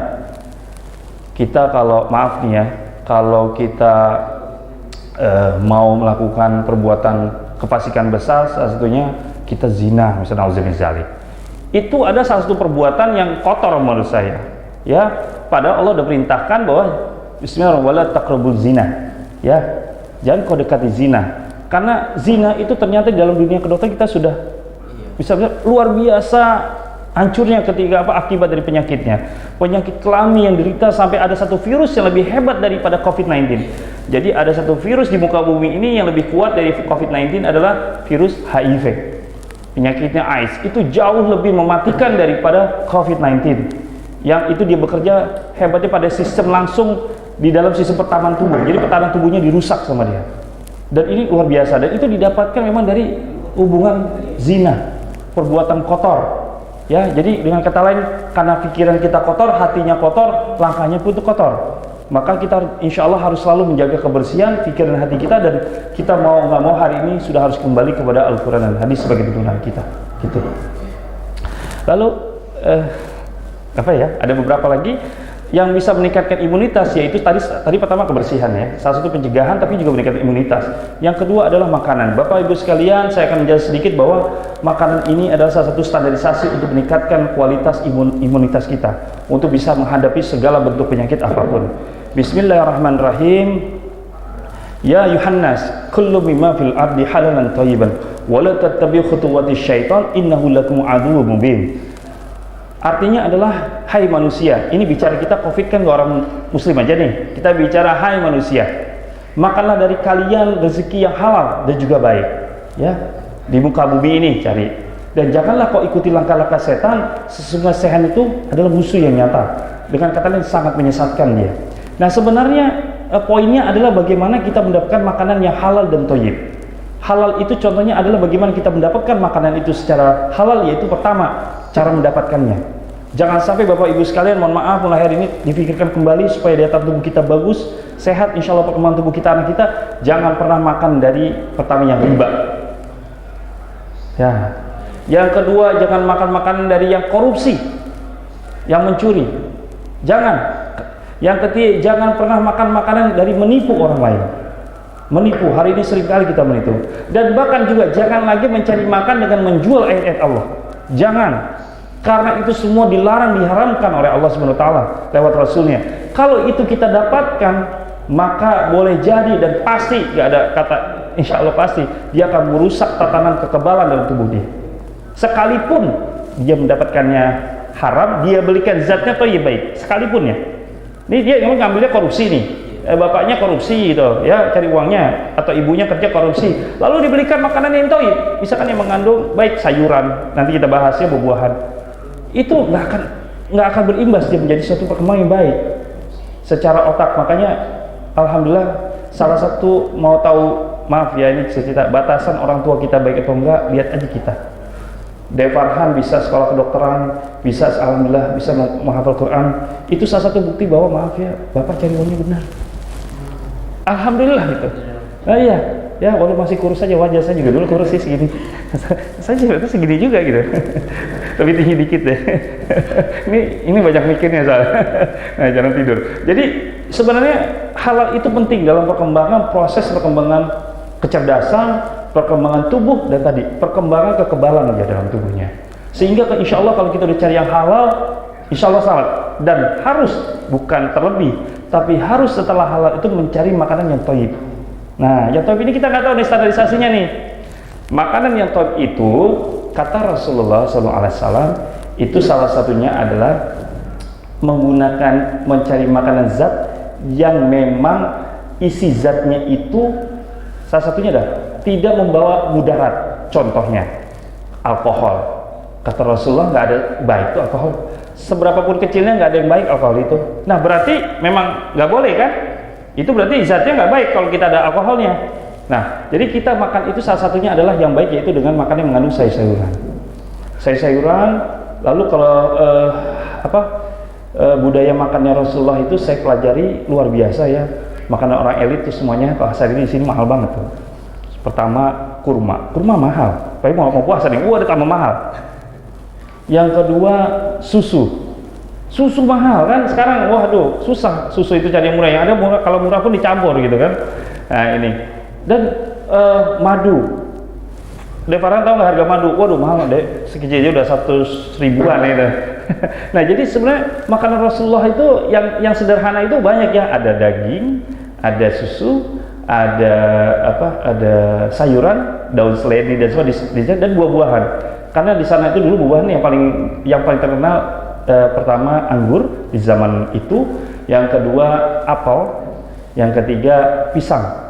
kita kalau maaf nih ya, kalau kita mau melakukan perbuatan kefasikan besar, salah satunya kita zina, misalnya auzubillahi, itu ada salah satu perbuatan yang kotor menurut saya, ya. Padahal Allah sudah perintahkan bahwa bismillahirrahmanirrahim, taqrabuz zina, ya, jangan kau dekati zina, karena zina itu ternyata di dalam dunia kedokteran kita sudah bisa luar biasa hancurnya ketika akibat dari penyakitnya, penyakit kelamin yang derita sampai ada satu virus yang lebih hebat daripada COVID-19. Jadi ada satu virus di muka bumi ini yang lebih kuat dari COVID-19 adalah virus HIV. Penyakitnya AIDS itu jauh lebih mematikan daripada COVID-19. Yang itu dia bekerja hebatnya pada sistem langsung di dalam sistem pertahanan tubuh. Jadi pertahanan tubuhnya dirusak sama dia. Dan ini luar biasa. Dan itu didapatkan memang dari hubungan zina, perbuatan kotor. Ya, jadi dengan kata lain, karena pikiran kita kotor, hatinya kotor, langkahnya pun itu kotor. Maka kita insya Allah harus selalu menjaga kebersihan pikiran hati kita, dan kita mau nggak mau hari ini sudah harus kembali kepada Al-Quran dan hadis sebagai tuntunan kita. Gitu. Lalu apa ya? Ada beberapa lagi yang bisa meningkatkan imunitas, yaitu tadi pertama kebersihan ya, salah satu pencegahan tapi juga meningkatkan imunitas. Yang kedua adalah makanan. Bapak Ibu sekalian, saya akan menjelaskan sedikit bahwa makanan ini adalah salah satu standarisasi untuk meningkatkan kualitas imunitas kita untuk bisa menghadapi segala bentuk penyakit apapun. Bismillahirrahmanirrahim. Ya Yuhannas, kullu mimma fil ardi halalan thayyiban wa la tattabi'u khutuwati syaitan innahu lakum aduwwun mubin. Artinya adalah, hai manusia, ini bicara kita COVID kan ke orang muslim aja nih, kita bicara hai manusia, makanlah dari kalian rezeki yang halal dan juga baik, ya, di muka bumi ini cari, dan janganlah kau ikuti langkah-langkah setan, sesungguhnya setan itu adalah musuh yang nyata, dengan kata lain sangat menyesatkan dia. Nah sebenarnya poinnya adalah bagaimana kita mendapatkan makanan yang halal dan thayyib. Halal itu contohnya adalah bagaimana kita mendapatkan makanan itu secara halal, yaitu pertama, cara mendapatkannya. Jangan sampai Bapak Ibu sekalian, mohon maaf, mulai hari ini dipikirkan kembali supaya daya tahan tubuh kita bagus, sehat, insya Allah perkembangan tubuh kita, anak kita, jangan pernah makan dari pertama yang riba. Ya. Yang kedua, jangan makan makanan dari yang korupsi, yang mencuri. Jangan. Yang ketiga, jangan pernah makan makanan dari menipu orang lain. Menipu, hari ini seringkali kita menipu. Dan bahkan juga jangan lagi mencari makan dengan menjual ayat-ayat Allah. Jangan, karena itu semua dilarang, diharamkan oleh Allah SWT lewat Rasulnya. Kalau itu kita dapatkan, maka boleh jadi dan pasti, gak ada kata insya Allah pasti, dia akan merusak tatanan kekebalan dalam tubuh dia. Sekalipun dia mendapatkannya haram, dia belikan zatnya thayyib baik, sekalipun ya. Ini dia memang ngambilnya korupsi nih. Bapaknya korupsi gitu ya, cari uangnya, atau ibunya kerja korupsi, lalu diberikan makanan yang thayyib, misalkan yang mengandung baik sayuran, nanti kita bahasnya buah-buahan, itu nggak akan berimbas dia menjadi suatu perkembangan yang baik secara otak. Makanya alhamdulillah, salah satu mau tahu, maaf ya ini cerita, batasan orang tua kita baik atau enggak, lihat aja kita. Devarhan bisa sekolah kedokteran, bisa alhamdulillah bisa menghafal Quran, itu salah satu bukti bahwa maaf ya, bapak cari uangnya benar. Alhamdulillah gitu. Nah iya, ya walau masih kurus saja, wajah saya juga dulu kurus sih segini. Saya juga segini juga gitu. Lebih tinggi dikit deh. ini banyak mikirnya soalnya. Nah, jangan tidur. Jadi sebenarnya halal itu penting dalam perkembangan, proses perkembangan kecerdasan, perkembangan tubuh, dan tadi perkembangan kekebalan ya dalam tubuhnya. Sehingga insya Allah kalau kita udah cari yang halal, insya Allah selamat. Dan harus, bukan terlebih, tapi harus setelah halal itu mencari makanan yang thayyib. Nah, yang thayyib ini kita nggak tahu nih standarisasinya nih. Makanan yang thayyib itu, kata Rasulullah SAW, itu salah satunya adalah menggunakan, mencari makanan zat yang memang isi zatnya itu, salah satunya adalah tidak membawa mudarat. Contohnya alkohol. Kata Rasulullah nggak ada baik itu alkohol. Seberapapun kecilnya nggak ada yang baik alkohol itu. Nah berarti memang nggak boleh kan? Itu berarti zatnya nggak baik kalau kita ada alkoholnya. Nah jadi kita makan itu salah satunya adalah yang baik, yaitu dengan makan yang mengandung sayur-sayuran. Sayur-sayuran. Lalu kalau budaya makannya Rasulullah itu saya pelajari luar biasa ya. makanan orang elit tuh semuanya kalau saat ini di sini mahal banget tuh. Pertama kurma mahal. Tapi mau puasa nih, ada tambah mahal. Yang kedua susu mahal kan sekarang, waduh susah susu itu cari yang murah. Yang ada murah, kalau murah pun dicampur gitu kan. Nah ini dan madu. Devaran tahu nggak harga madu? Waduh mahal deh, sekejap aja udah 100 ribuan itu. Nah jadi sebenarnya makanan Rasulullah itu yang sederhana itu banyak ya, ada daging, ada susu, ada sayuran, daun seledri dan semua dan buah-buahan. Karena di sana itu dulu buah-buahan yang paling terkenal pertama anggur di zaman itu, yang kedua apel, yang ketiga pisang.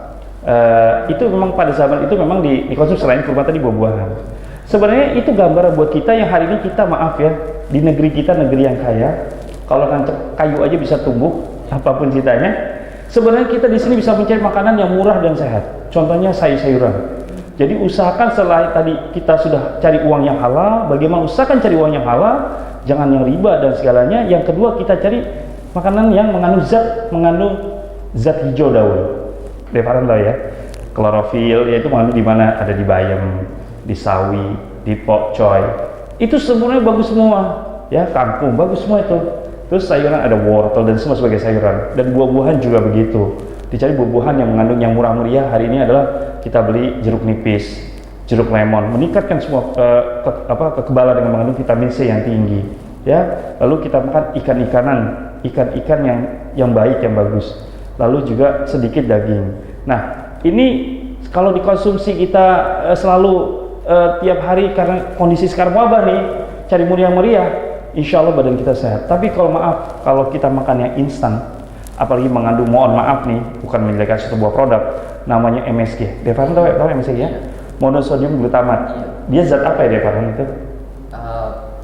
Itu memang pada zaman itu memang dikonsumsi selain kurma tadi buah-buahan. Sebenarnya itu gambaran buat kita yang hari ini kita maaf ya, di negeri kita negeri yang kaya, kalau nancep kayu aja bisa tumbuh apapun ceritanya. Sebenarnya kita di sini bisa mencari makanan yang murah dan sehat. Contohnya sayur-sayuran. Jadi usahakan setelah tadi kita sudah cari uang yang halal, bagaimana usahakan cari uang yang halal, jangan yang riba dan segalanya. Yang kedua kita cari makanan yang mengandung zat hijau daun. Devaran lah ya, klorofil yaitu mengandung di mana, ada di bayam, di sawi, di pokcoy. Itu sebenarnya bagus semua, ya kangkung bagus semua itu. Terus sayuran ada wortel dan semua sebagai sayuran, dan buah-buahan juga begitu. Dicari buah-buahan yang mengandung yang murah meriah. Hari ini adalah kita beli jeruk nipis, jeruk lemon, meningkatkan semua kekebalan dengan mengandung vitamin C yang tinggi. Ya, lalu kita makan ikan-ikan yang baik, yang bagus. Lalu juga sedikit daging. Nah, ini kalau dikonsumsi kita selalu tiap hari, karena kondisi sekarang wabah nih, cari meriah, insya Allah badan kita sehat. Tapi kalau maaf, kalau kita makan yang instan, apalagi mengandung, mohon maaf nih, bukan menjelekkan sebuah produk, namanya MSG. Devan tahu MSG ya? Monosodium glutamat. Dia zat apa ya Devan itu?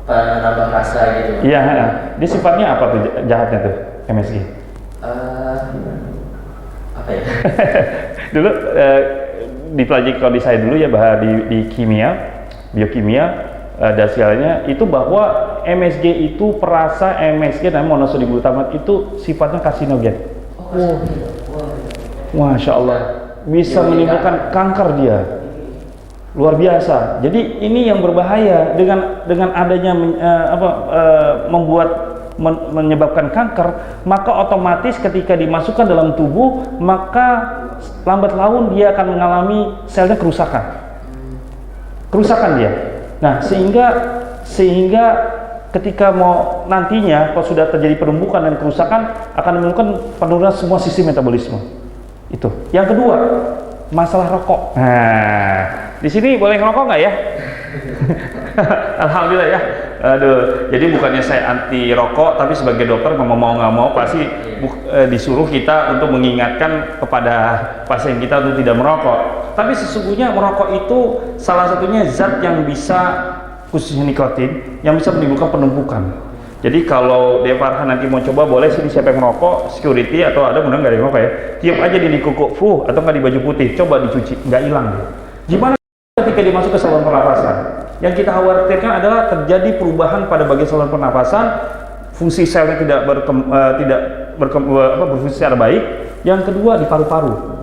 Penambah rasa gitu. Iya, dia sifatnya apa tuh jahatnya tuh MSG? Apa ya? Dulu dipelajari kalau di saya dulu ya, bahwa di kimia, biokimia dan segalanya itu, bahwa MSG itu perasa MSG dan monosodium glutamat itu sifatnya karsinogen. Masya Allah, bisa menimbulkan kanker dia. Luar biasa. Jadi ini yang berbahaya dengan adanya menyebabkan kanker, maka otomatis ketika dimasukkan dalam tubuh, maka lambat laun dia akan mengalami selnya kerusakan dia. Nah, sehingga ketika mau nantinya kalau sudah terjadi penumbukan dan kerusakan, akan menimbulkan penurunan semua sistem metabolisme. Itu. Yang kedua, masalah rokok. Nah, di sini boleh ngerokok nggak ya? Alhamdulillah ya. Aduh, jadi bukannya saya anti rokok, tapi sebagai dokter mau nggak mau pasti disuruh kita untuk mengingatkan kepada pasien kita untuk tidak merokok. Tapi sesungguhnya merokok itu salah satunya zat yang bisa, khususnya nikotin, yang bisa menimbulkan penumpukan. Jadi kalau Devarhan nanti mau coba, boleh sini siapa yang merokok, security atau ada, mudah nggak ada yang merokok ya, tiup aja di kuku atau nggak di baju putih, coba dicuci, nggak hilang. Gimana ketika dimasuk ke saluran pernapasan? Yang kita khawatirkan adalah terjadi perubahan pada bagian saluran pernapasan, fungsi selnya tidak berfungsi secara baik. Yang kedua di paru-paru,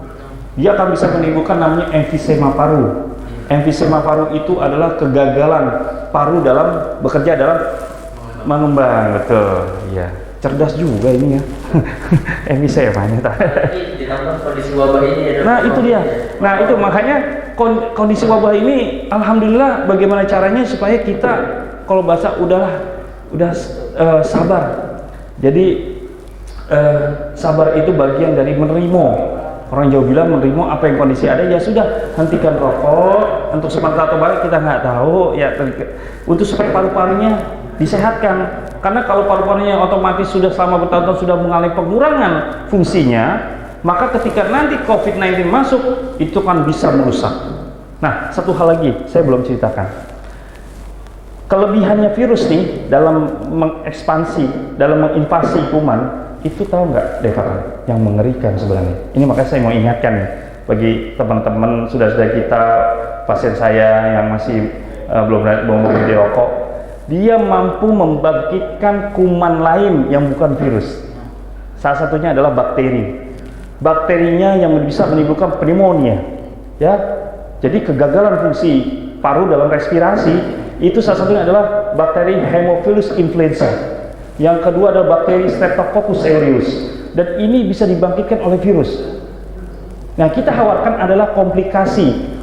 dia akan bisa menimbulkan namanya emfisema paru. Emfisema paru itu adalah kegagalan paru dalam bekerja dalam mengembang. Betul, iya. Cerdas juga ini ya. Emfisema nya. Ditambah kondisi wabah ini ya. Nah itu dia. Nah itu makanya kondisi wabah ini, alhamdulillah, bagaimana caranya supaya kita kalau bahasa udah sabar. Jadi sabar itu bagian dari menerima. Orang Jawa bilang menerima apa yang kondisi ada, ya sudah, hentikan rokok untuk sementara atau balik kita nggak tahu ya, untuk supaya paru-parunya disehatkan. Karena kalau paru-parunya otomatis sudah selama bertahun-tahun sudah mengalami pengurangan fungsinya, maka ketika nanti COVID-19 masuk, itu kan bisa merusak. Nah, satu hal lagi saya belum ceritakan. Kelebihannya virus nih dalam mengekspansi, dalam menginvasi kuman, itu tahu nggak Devan, yang mengerikan sebenarnya. Ini makanya saya mau ingatkan nih bagi teman-teman saudara-saudara kita, pasien saya yang masih belum berhenti rokok, dia mampu membangkitkan kuman lain yang bukan virus. Salah satunya adalah bakteri. bakterinya yang bisa menimbulkan pneumonia, ya. Jadi kegagalan fungsi paru dalam respirasi itu salah satunya adalah bakteri Haemophilus influenza. Yang kedua adalah bakteri Streptococcus aureus, dan ini bisa dibangkitkan oleh virus. Nah, kita khawatirkan adalah komplikasi.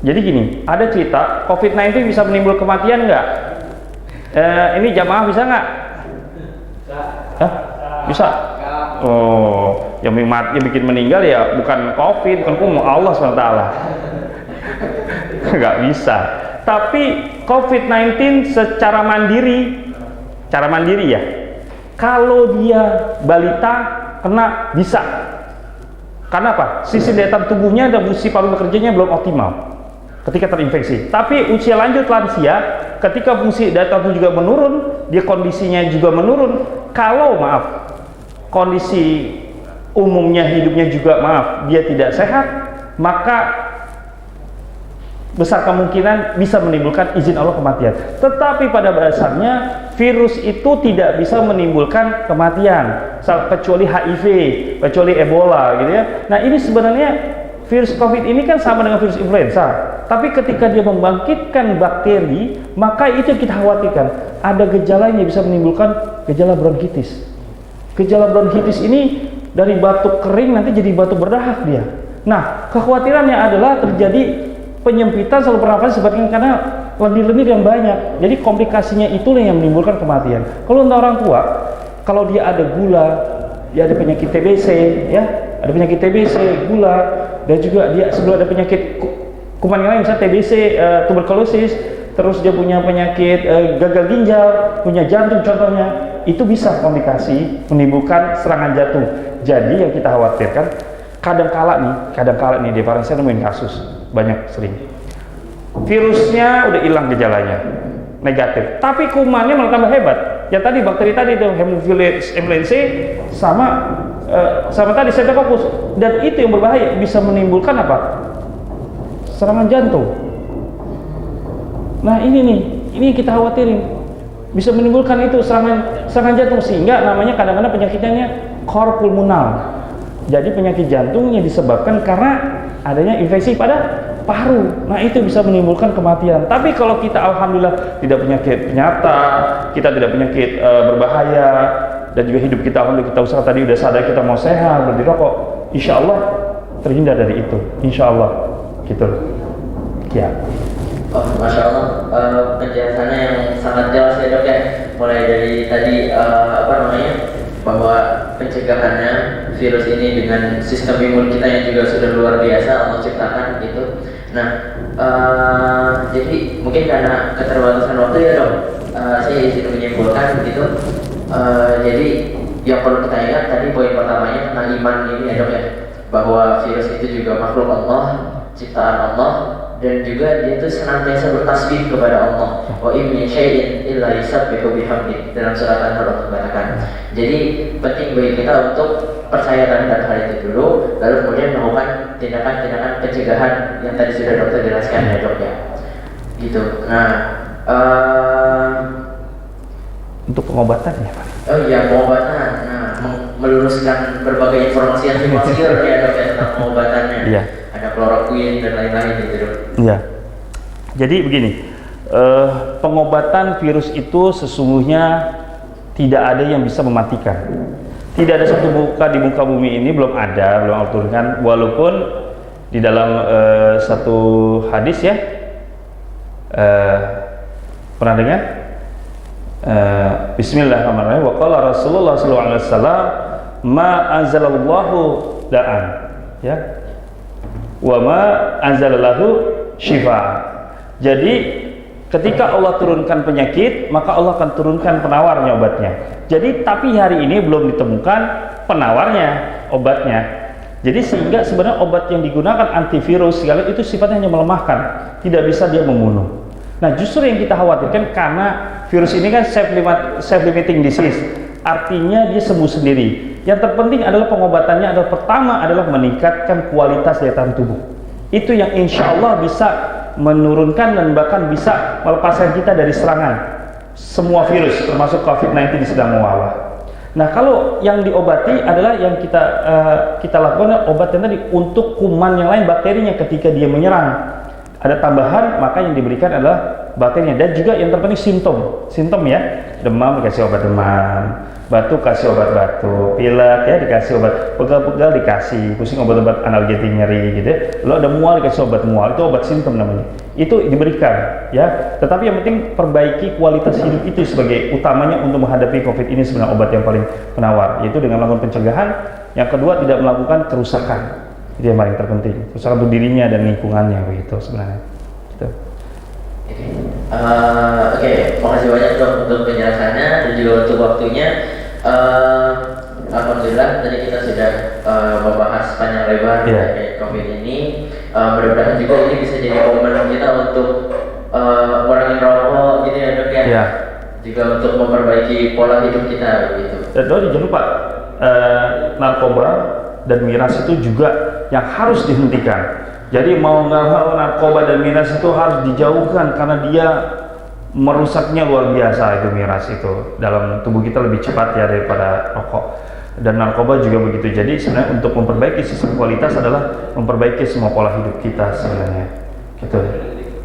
Jadi gini, ada cerita COVID-19 bisa menimbul kematian nggak? Ini jamaah bisa nggak? Hah? Bisa? Oh, yang bikin meninggal ya bukan COVID, bukan Allah SWT. Nggak bisa. Tapi COVID-19 secara mandiri, ya. Kalau dia balita kena bisa. Karena apa? Sisi daya tahan tubuhnya dan fungsi paru bekerjanya belum optimal ketika terinfeksi. Tapi usia lanjut lansia, ketika fungsi daya tahan tubuh juga menurun, dia kondisinya juga menurun. Kalau kondisi umumnya hidupnya juga dia tidak sehat, maka besar kemungkinan bisa menimbulkan izin Allah kematian. Tetapi pada dasarnya virus itu tidak bisa menimbulkan kematian kecuali HIV, kecuali Ebola gitu ya. Nah, ini sebenarnya virus COVID ini kan sama dengan virus influenza. Tapi ketika dia membangkitkan bakteri, maka itu yang kita khawatirkan. Ada gejala yang bisa menimbulkan gejala bronkitis. Gejala bronkitis ini dari batuk kering nanti jadi batuk berdahak dia. Nah, kekhawatirannya adalah terjadi penyempitan saluran pernafasan sebabnya karena lendir-lendir yang banyak. Jadi komplikasinya itulah yang menimbulkan kematian. Kalau untuk orang tua, kalau dia ada gula, dia ada penyakit TBC, ya, ada penyakit TBC, gula, dan juga dia sebelum ada penyakit kuman yang lain, misalnya TBC, tuberkulosis, terus dia punya penyakit gagal ginjal, punya jantung contohnya, itu bisa komplikasi menimbulkan serangan jantung. Jadi yang kita khawatirkan, kadang-kala nih di Farang saya nemuin kasus banyak sering virusnya udah hilang gejalanya negatif, tapi kumannya malah tambah hebat. Ya tadi bakteri tadi itu Haemophilus influenza sama tadi Streptococcus, dan itu yang berbahaya, bisa menimbulkan apa? Serangan jantung. Nah ini kita khawatirin, bisa menimbulkan itu serangan jantung, sehingga namanya kadang-kadang penyakitnya cor pulmonal. Jadi penyakit jantung yang disebabkan karena adanya infeksi pada paru. Nah, itu bisa menimbulkan kematian. Tapi kalau kita alhamdulillah tidak penyakit nyata, kita tidak penyakit berbahaya, dan juga hidup kita alhamdulillah kita usaha tadi udah sadar kita mau sehat, berhenti rokok, insya Allah terhindar dari itu, insya Allah gitu ya. Oh, Masya Allah, penjelasannya yang sangat jelas ya dok ya. Mulai dari tadi bahwa pencegahannya virus ini dengan sistem imun kita yang juga sudah luar biasa Allah ciptakan gitu. Nah, jadi mungkin karena keterbatasan waktu ya dok, saya izin menyimpulkan gitu. Jadi yang perlu kita ingat tadi poin pertamanya tentang iman ini ya dok ya, bahwa virus itu juga makhluk Allah, ciptaan Allah, dan juga dia itu senantiasa bertasbih kepada Allah. Wa in min syai'in illa yusabbihu bihamdi, dalam surat An-Nur mengatakan. Jadi penting bagi kita untuk percaya terhadap hal itu dulu, lalu kemudian melakukan tindakan-tindakan pencegahan yang tadi sudah dokter jelaskan ya dok ya. Gitu. Nah, untuk pengobatan ya Pak? Oh iya, pengobatan. Nah, meluruskan berbagai informasi yang simpang siur ya dok ya tentang pengobatannya. Iya. Ada kloroquine dan lain-lain gitu dok. Iya. Jadi begini, pengobatan virus itu sesungguhnya tidak ada yang bisa mematikan. Tidak ada satu di muka bumi ini belum Allah turunkan, walaupun di dalam satu hadis ya, pernah dengar? Bismillahirrahmanirrahim. Wa qala Rasulullah sallallahu alaihi wasallam, ma anzalallahu da'an, ya. Wa ma anzalallahu syifa. Jadi ketika Allah turunkan penyakit, maka Allah akan turunkan penawarnya, obatnya. Jadi tapi hari ini belum ditemukan penawarnya, obatnya. Jadi sehingga sebenarnya obat yang digunakan antivirus segala itu sifatnya hanya melemahkan, tidak bisa dia membunuh. Nah, justru yang kita khawatirkan karena virus ini kan self-limiting disease, artinya dia sembuh sendiri. Yang terpenting adalah pengobatannya adalah pertama adalah meningkatkan kualitas daya tahan tubuh. Itu yang insya Allah bisa menurunkan dan bahkan bisa melepaskan kita dari serangan semua virus, termasuk COVID-19 sedang mewabah. Nah, kalau yang diobati adalah yang kita lakukan obatnya tadi untuk kuman yang lain, bakterinya ketika dia menyerang. Ada tambahan, maka yang diberikan adalah bakterinya. Dan juga yang terpenting simptom ya, demam dikasih obat demam, batuk kasih obat batuk, pilek ya dikasih obat, pegal-pegal dikasih, pusing obat-obat analgetik nyeri gitu ya. Lalu ada mual dikasih obat mual, itu obat simptom namanya. Itu diberikan ya. Tetapi yang penting perbaiki kualitas hidup itu sebagai utamanya untuk menghadapi COVID ini, sebenarnya obat yang paling penawar, yaitu dengan melakukan pencegahan. Yang kedua, tidak melakukan kerusakan. Itu yang paling terpenting, kerusakan untuk dirinya dan lingkungannya begitu sebenarnya. Gitu. Oke, makasih banyak dok untuk penjelasannya dan juga untuk waktunya. Alhamdulillah tadi kita sudah membahas panjang lebar terkait COVID ini. Mudah-mudahan juga ini bisa jadi momen kita untuk mengurangi rokok gitu ya dok ya. Yeah. Juga untuk memperbaiki pola hidup kita gitu. Dan jangan lupa narkoba dan miras itu juga yang harus dihentikan. Jadi mau nggak mau narkoba dan miras itu harus dijauhkan karena dia merusaknya luar biasa. Itu miras itu dalam tubuh kita lebih cepat ya daripada rokok, dan narkoba juga begitu. Jadi sebenarnya untuk memperbaiki sistem kualitas adalah memperbaiki semua pola hidup kita sebenarnya gitu.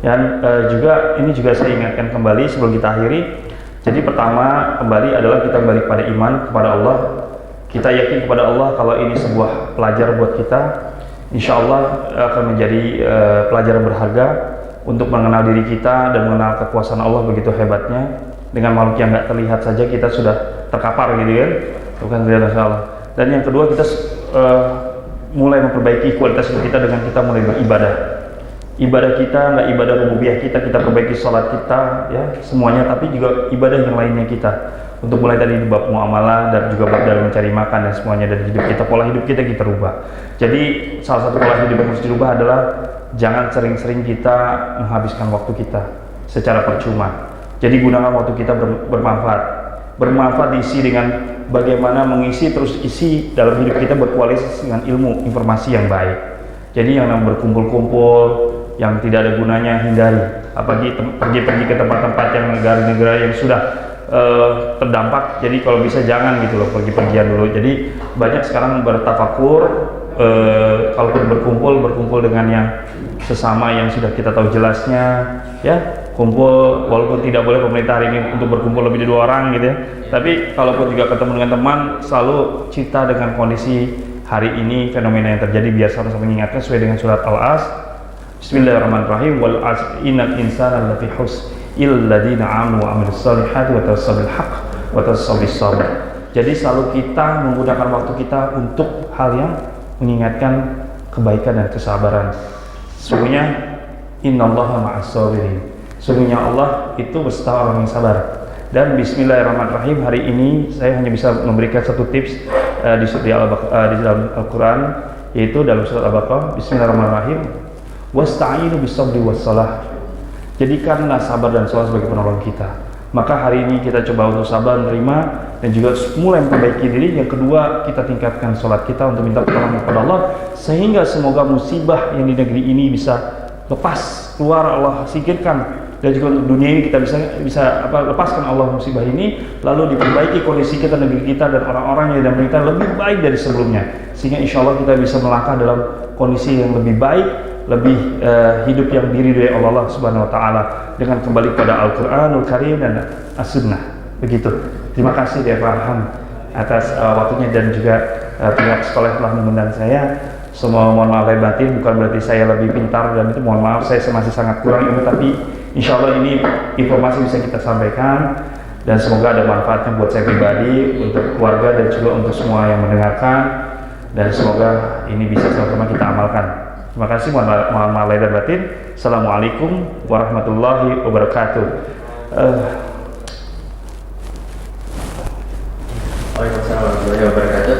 Dan juga ini juga saya ingatkan kembali sebelum kita akhiri. Jadi pertama kembali adalah kita kembali kepada iman kepada Allah. Kita yakin kepada Allah kalau ini sebuah pelajaran buat kita, insya Allah akan menjadi pelajaran berharga untuk mengenal diri kita dan mengenal kekuasaan Allah begitu hebatnya. Dengan makhluk yang nggak terlihat saja kita sudah terkapar gitu kan, bukan terlihat Allah. Dan yang kedua, kita mulai memperbaiki kualitas hidup kita dengan kita mulai beribadah. Ibadah kita nggak ibadah rububiyah kita perbaiki sholat kita ya semuanya, tapi juga ibadah yang lainnya kita. Untuk mulai tadi bab muamalah dan juga bab dalam mencari makan dan semuanya dari hidup kita, pola hidup kita rubah. Jadi salah satu pola hidup yang harus dirubah adalah jangan sering-sering kita menghabiskan waktu kita secara percuma. Jadi gunakan waktu kita bermanfaat diisi dengan bagaimana mengisi, terus isi dalam hidup kita berkualitas dengan ilmu, informasi yang baik. Jadi yang berkumpul-kumpul yang tidak ada gunanya hindari, apalagi pergi ke tempat-tempat yang negara-negara yang sudah terdampak. Jadi kalau bisa jangan gitu loh, pergi-pergian dulu. Jadi banyak sekarang bertafakur, kalaupun berkumpul dengan yang sesama yang sudah kita tahu jelasnya ya, kumpul walaupun tidak boleh pemerintah hari ini untuk berkumpul lebih dari 2 orang gitu ya, tapi kalaupun juga ketemu dengan teman, selalu cerita dengan kondisi hari ini, fenomena yang terjadi, biar sama-sama mengingatkan sesuai dengan surat Al-Asr. Bismillahirrahmanirrahim. Wal 'asri innal insana lafi khusr illadzina amanu wa amilus solihati wa tawassaw bil haqq wa tawassaw bis sabr. Jadi selalu kita menggunakan waktu kita untuk hal yang mengingatkan kebaikan dan kesabaran. Sesungguhnya innallaha ma'as sabirin. Sesungguhnya Allah itu beserta orang yang sabar. Dan bismillahirrahmanirrahim, hari ini saya hanya bisa memberikan satu tips di dalam Al-Quran, yaitu dalam surat Al-Baqarah. Bismillahirrahmanirrahim. Wasta'inu bis-sabri was-salah. Jadikanlah sabar dan salat sebagai penolong kita. Maka hari ini kita coba untuk sabar, menerima, dan juga mulai memperbaiki diri. Yang kedua, kita tingkatkan salat kita untuk minta pertolongan kepada Allah, sehingga semoga musibah yang di negeri ini bisa lepas keluar, Allah singkirkan. Dan juga untuk dunia ini kita bisa lepaskan Allah musibah ini, lalu diperbaiki kondisi kita, negeri kita, dan orang-orang yang pemerintah lebih baik dari sebelumnya, sehingga insya Allah kita bisa melangkah dalam kondisi yang lebih baik, lebih hidup yang diridhoi Allah Subhanahu wa taala dengan kembali pada Al-Qur'anul Karim dan As-Sunnah. Begitu. Terima kasih Dek Farhan atas waktunya, dan juga pihak sekolah telah mengundang saya. Semua mohon maaf lahir batin, bukan berarti saya lebih pintar dan itu, mohon maaf saya masih sangat kurang ilmu, tapi insya Allah ini informasi bisa kita sampaikan dan semoga ada manfaatnya buat saya pribadi, untuk keluarga, dan juga untuk semua yang mendengarkan, dan semoga ini bisa sama-sama kita amalkan. Terima kasih, mohon maaf lahir batin. Assalamualaikum warahmatullahi wabarakatuh. Waalaikumsalam warahmatullahi wabarakatuh.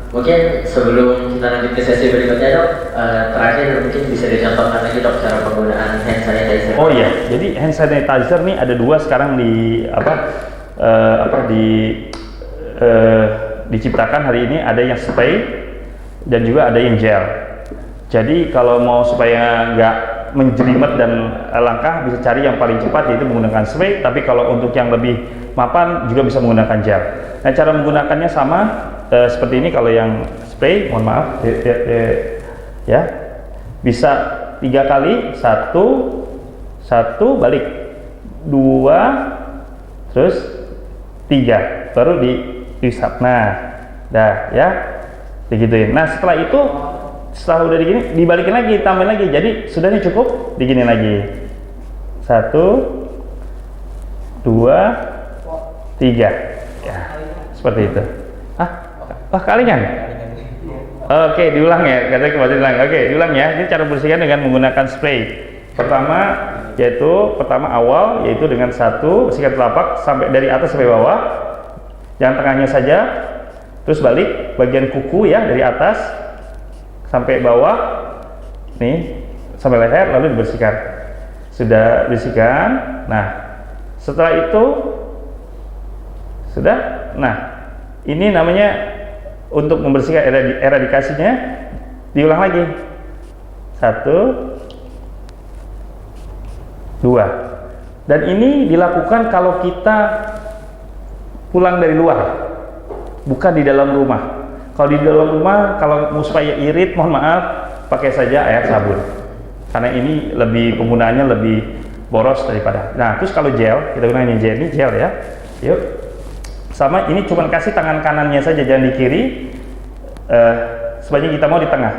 Mungkin sebelum kita lanjut ke sesi berikutnya dok, terakhir mungkin bisa dicontohkan lagi dok cara penggunaan hand sanitizer. Oh iya, jadi hand sanitizer nih ada 2 sekarang diciptakan hari ini. Ada yang spray dan juga ada yang gel. Jadi kalau mau supaya nggak menjelimet dan langka, bisa cari yang paling cepat, yaitu menggunakan spray. Tapi kalau untuk yang lebih mapan juga bisa menggunakan gel. Nah, cara menggunakannya sama seperti ini. Kalau yang spray, mohon maaf, ya bisa 3 kali, satu balik, 2, terus 3, baru diusap. Nah, dah ya, digituin. Nah, setelah itu, setelah udah digini, dibalikin lagi, tambahin lagi. Jadi sudah ini cukup, digini lagi. 1, 2, 3, ya, seperti itu. Kalian? Oke, diulang ya, katanya kembali diulang. Oke, diulang ya. Ini cara bersihkan dengan menggunakan spray. Pertama awal, yaitu dengan 1, bersihkan telapak sampai dari atas sampai bawah, yang tengahnya saja, terus balik bagian kuku ya, dari atas sampai bawah, nih sampai leher, lalu dibersihkan. Sudah bersihkan. Nah, setelah itu sudah. Nah, ini namanya untuk membersihkan eradikasinya, diulang lagi. 1, 2. Dan ini dilakukan kalau kita pulang dari luar, bukan di dalam rumah. Kalau di dalam rumah, kalau mau supaya irit, mohon maaf, pakai saja air sabun, karena ini penggunaannya lebih boros daripada. Nah, terus kalau gel, kita gunakan ini gel ya. Yuk, sama ini cuman kasih tangan kanannya saja, jangan di kiri. Sebaiknya kita mau di tengah.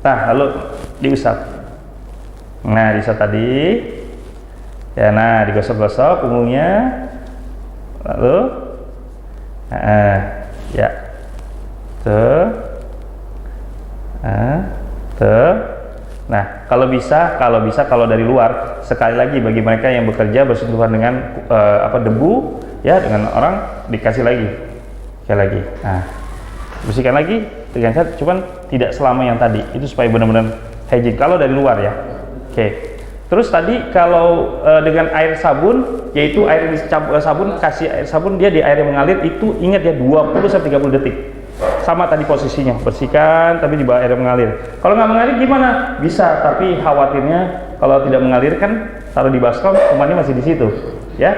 Nah, lalu diusap. Nah, diusap tadi ya. Nah, digosok-gosok punggungnya, lalu ya tuh. Nah, kalau dari luar, sekali lagi bagi mereka yang bekerja bersentuhan dengan debu ya, dengan orang, dikasih lagi sekali lagi. Nah, bersihkan lagi dengan cat, cuman tidak selama yang tadi, itu supaya benar-benar hygiene kalau dari luar ya. Oke. Terus tadi kalau dengan air sabun, yaitu air sabun, kasih air sabun, dia di air yang mengalir itu, ingat ya, 20-30 detik. Sama tadi posisinya, bersihkan tapi di bawah air yang mengalir. Kalau nggak mengalir gimana? Bisa, tapi khawatirnya kalau tidak mengalir kan taruh di baskom, kumannya masih di situ ya.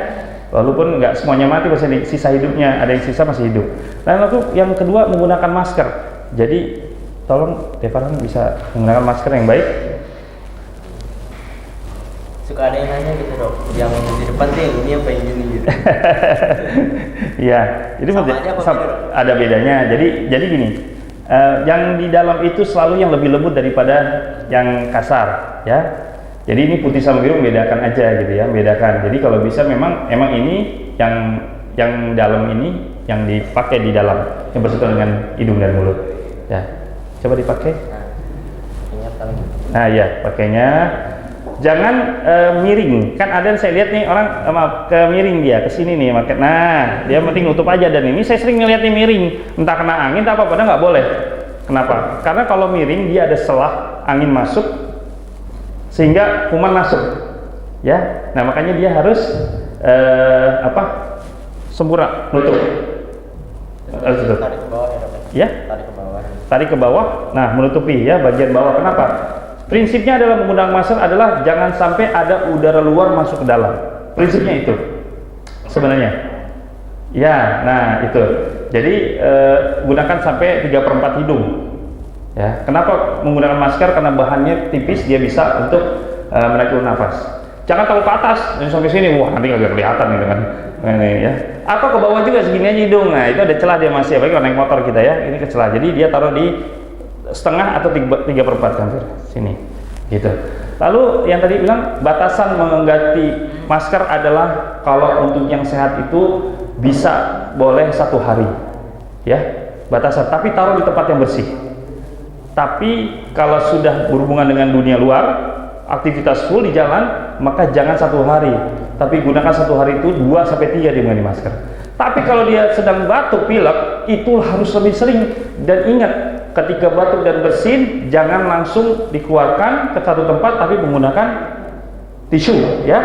Walaupun nggak semuanya mati, masih ada sisa hidupnya, ada yang sisa masih hidup. Dan lalu yang kedua, menggunakan masker. Jadi tolong Devaran bisa menggunakan masker yang baik. Suka ada yang nanya gitu dok, yang di depan tuh yang ini apa yang ini gitu. Iya, jadi ada bedanya. Jadi gini, yang di dalam itu selalu yang lebih lembut daripada yang kasar ya. Jadi ini putih sama biru membedakan aja gitu ya, membedakan. Jadi kalau bisa memang ini yang dalam ini yang dipakai di dalam, yang bersentuhan dengan hidung dan mulut ya. Coba dipakai. Nah ya, pakainya jangan miring. Kan ada yang saya lihat nih orang ke miring, dia ke sini nih maket. Nah, dia penting nutup aja. Dan ini saya sering ngeliat nih miring, entah kena angin atau apa, padahal nggak boleh. Kenapa? Karena kalau miring dia ada celah angin masuk sehingga kuman masuk ya. Nah, makanya dia harus sempurna nutup. Tarik ke bawah ya, tarik ke bawah. Nah, menutupi ya bagian bawah. Kenapa? Prinsipnya adalah menggunakan masker adalah jangan sampai ada udara luar masuk ke dalam. Prinsipnya itu sebenarnya ya. Nah, itu jadi gunakan sampai 3/4 hidung ya. Kenapa menggunakan masker? Karena bahannya tipis, dia bisa untuk menaikkan nafas. Jangan terlalu ke atas sampai sini, wah nanti nggak kelihatan gitu kan ini ya. Atau ke bawah juga segini aja hidung. Nah, itu ada celah dia masih, apalagi kalau naik motor kita ya, ini ke celah. Jadi dia taruh di setengah atau 3/4 hampir sini gitu. Lalu yang tadi bilang batasan mengganti masker adalah kalau untuk yang sehat itu bisa boleh 1 hari ya, batasan, tapi taruh di tempat yang bersih. Tapi kalau sudah berhubungan dengan dunia luar, aktivitas full di jalan, maka jangan 1 hari, tapi gunakan 1 hari itu 2-3 dia mengganti masker. Tapi kalau dia sedang batuk pilek, itu harus lebih sering. Dan ingat, ketika batuk dan bersin, jangan langsung dikeluarkan ke satu tempat, tapi menggunakan tisu ya,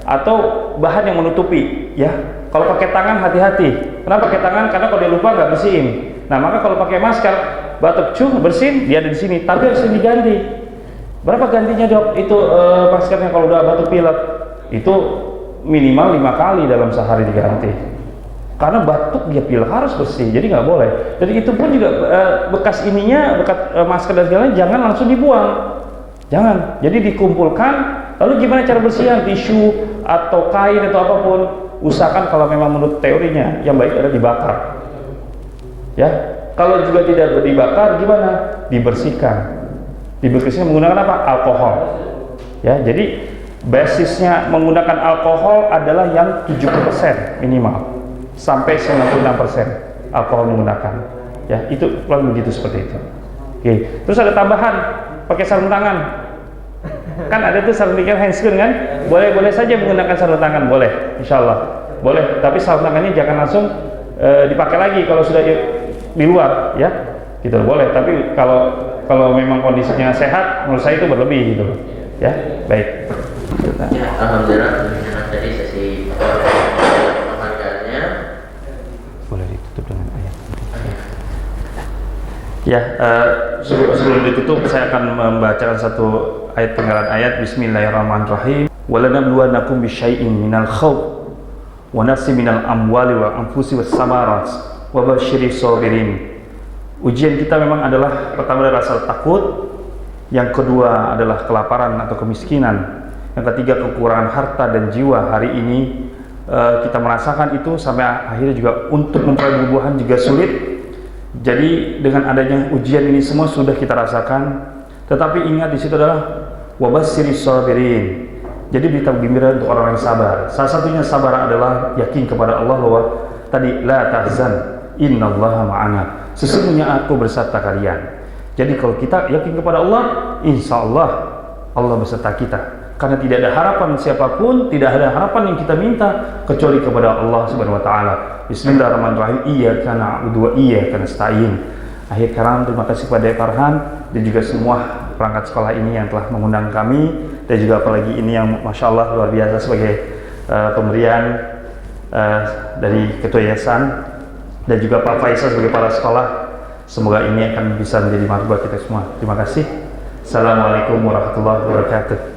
atau bahan yang menutupi ya. Kalau pakai tangan hati-hati. Kenapa pakai tangan? Karena kalau dia lupa nggak bersihin. Nah, maka kalau pakai masker, batuk bersin, dia ada di sini, tapi harus diganti. Berapa gantinya dok? Itu maskernya kalau udah batuk pilek itu minimal 5 kali dalam sehari diganti. Karena batuk dia pilek harus bersih, jadi nggak boleh. Jadi itu pun juga bekas ininya, bekas masker dan segalanya jangan langsung dibuang, jangan. Jadi dikumpulkan. Lalu gimana cara bersihan? Tisu atau kain atau apapun. Usahakan kalau memang menurut teorinya yang baik adalah dibakar. Ya, kalau juga tidak dibakar, gimana? Dibersihkan. Dibersihkan menggunakan apa? Alkohol. Ya, jadi basisnya menggunakan alkohol adalah yang 70% minimal sampai 96% alkohol menggunakan. Ya, itu kurang begitu seperti itu. Oke. Terus ada tambahan pakai sarung tangan. Kan ada tuh sarung tangan handscreen kan? Boleh saja menggunakan sarung tangan, boleh, insya Allah boleh. Tapi sarung tangannya jangan langsung dipakai lagi kalau sudah di luar, ya. Gitu boleh. Tapi kalau memang kondisinya sehat, menurut saya itu berlebih gitu, ya. Baik. Ya, alhamdulillah demikian tadi sesi penghargaannya. Boleh ditutup dengan ayat. Ya, sebelum ditutup saya akan membacakan satu ayat penggalan ayat. Bismillahirrahmanirrahim. Walanabluwannakum bisyai'in minal khawf wa nafsin minal amwali wa anfusi was samarat wa basyiris sabirin. Ujian kita memang adalah pertama adalah rasa takut, yang kedua adalah kelaparan atau kemiskinan, yang ketiga kekurangan harta dan jiwa. Hari ini kita merasakan itu sampai akhirnya juga untuk memperoleh buah-buahan juga sulit. Jadi dengan adanya ujian ini semua sudah kita rasakan, tetapi ingat di situ adalah wabasyiris sabirin. Jadi berita gembira untuk orang yang sabar. Salah satunya sabar adalah yakin kepada Allah bahwa tadi la tahzan innallaha ma'ana. Sesungguhnya aku berserta kalian. Jadi kalau kita yakin kepada Allah, insya Allah Allah beserta kita. Karena tidak ada harapan siapapun, tidak ada harapan yang kita minta kecuali kepada Allah Subhanahu wa taala. Bismillahirrahmanirrahim. Iyyaka na'budu wa iyyaka nasta'in. Akhir kalam, terima kasih kepada Farhan dan juga semua perangkat sekolah ini yang telah mengundang kami, dan juga apalagi ini yang Masya Allah luar biasa sebagai pemberian dari Ketua Yayasan, dan juga Pak Faisal sebagai kepala sekolah. Semoga ini akan bisa menjadi marba kita semua. Terima kasih. Assalamualaikum warahmatullahi wabarakatuh.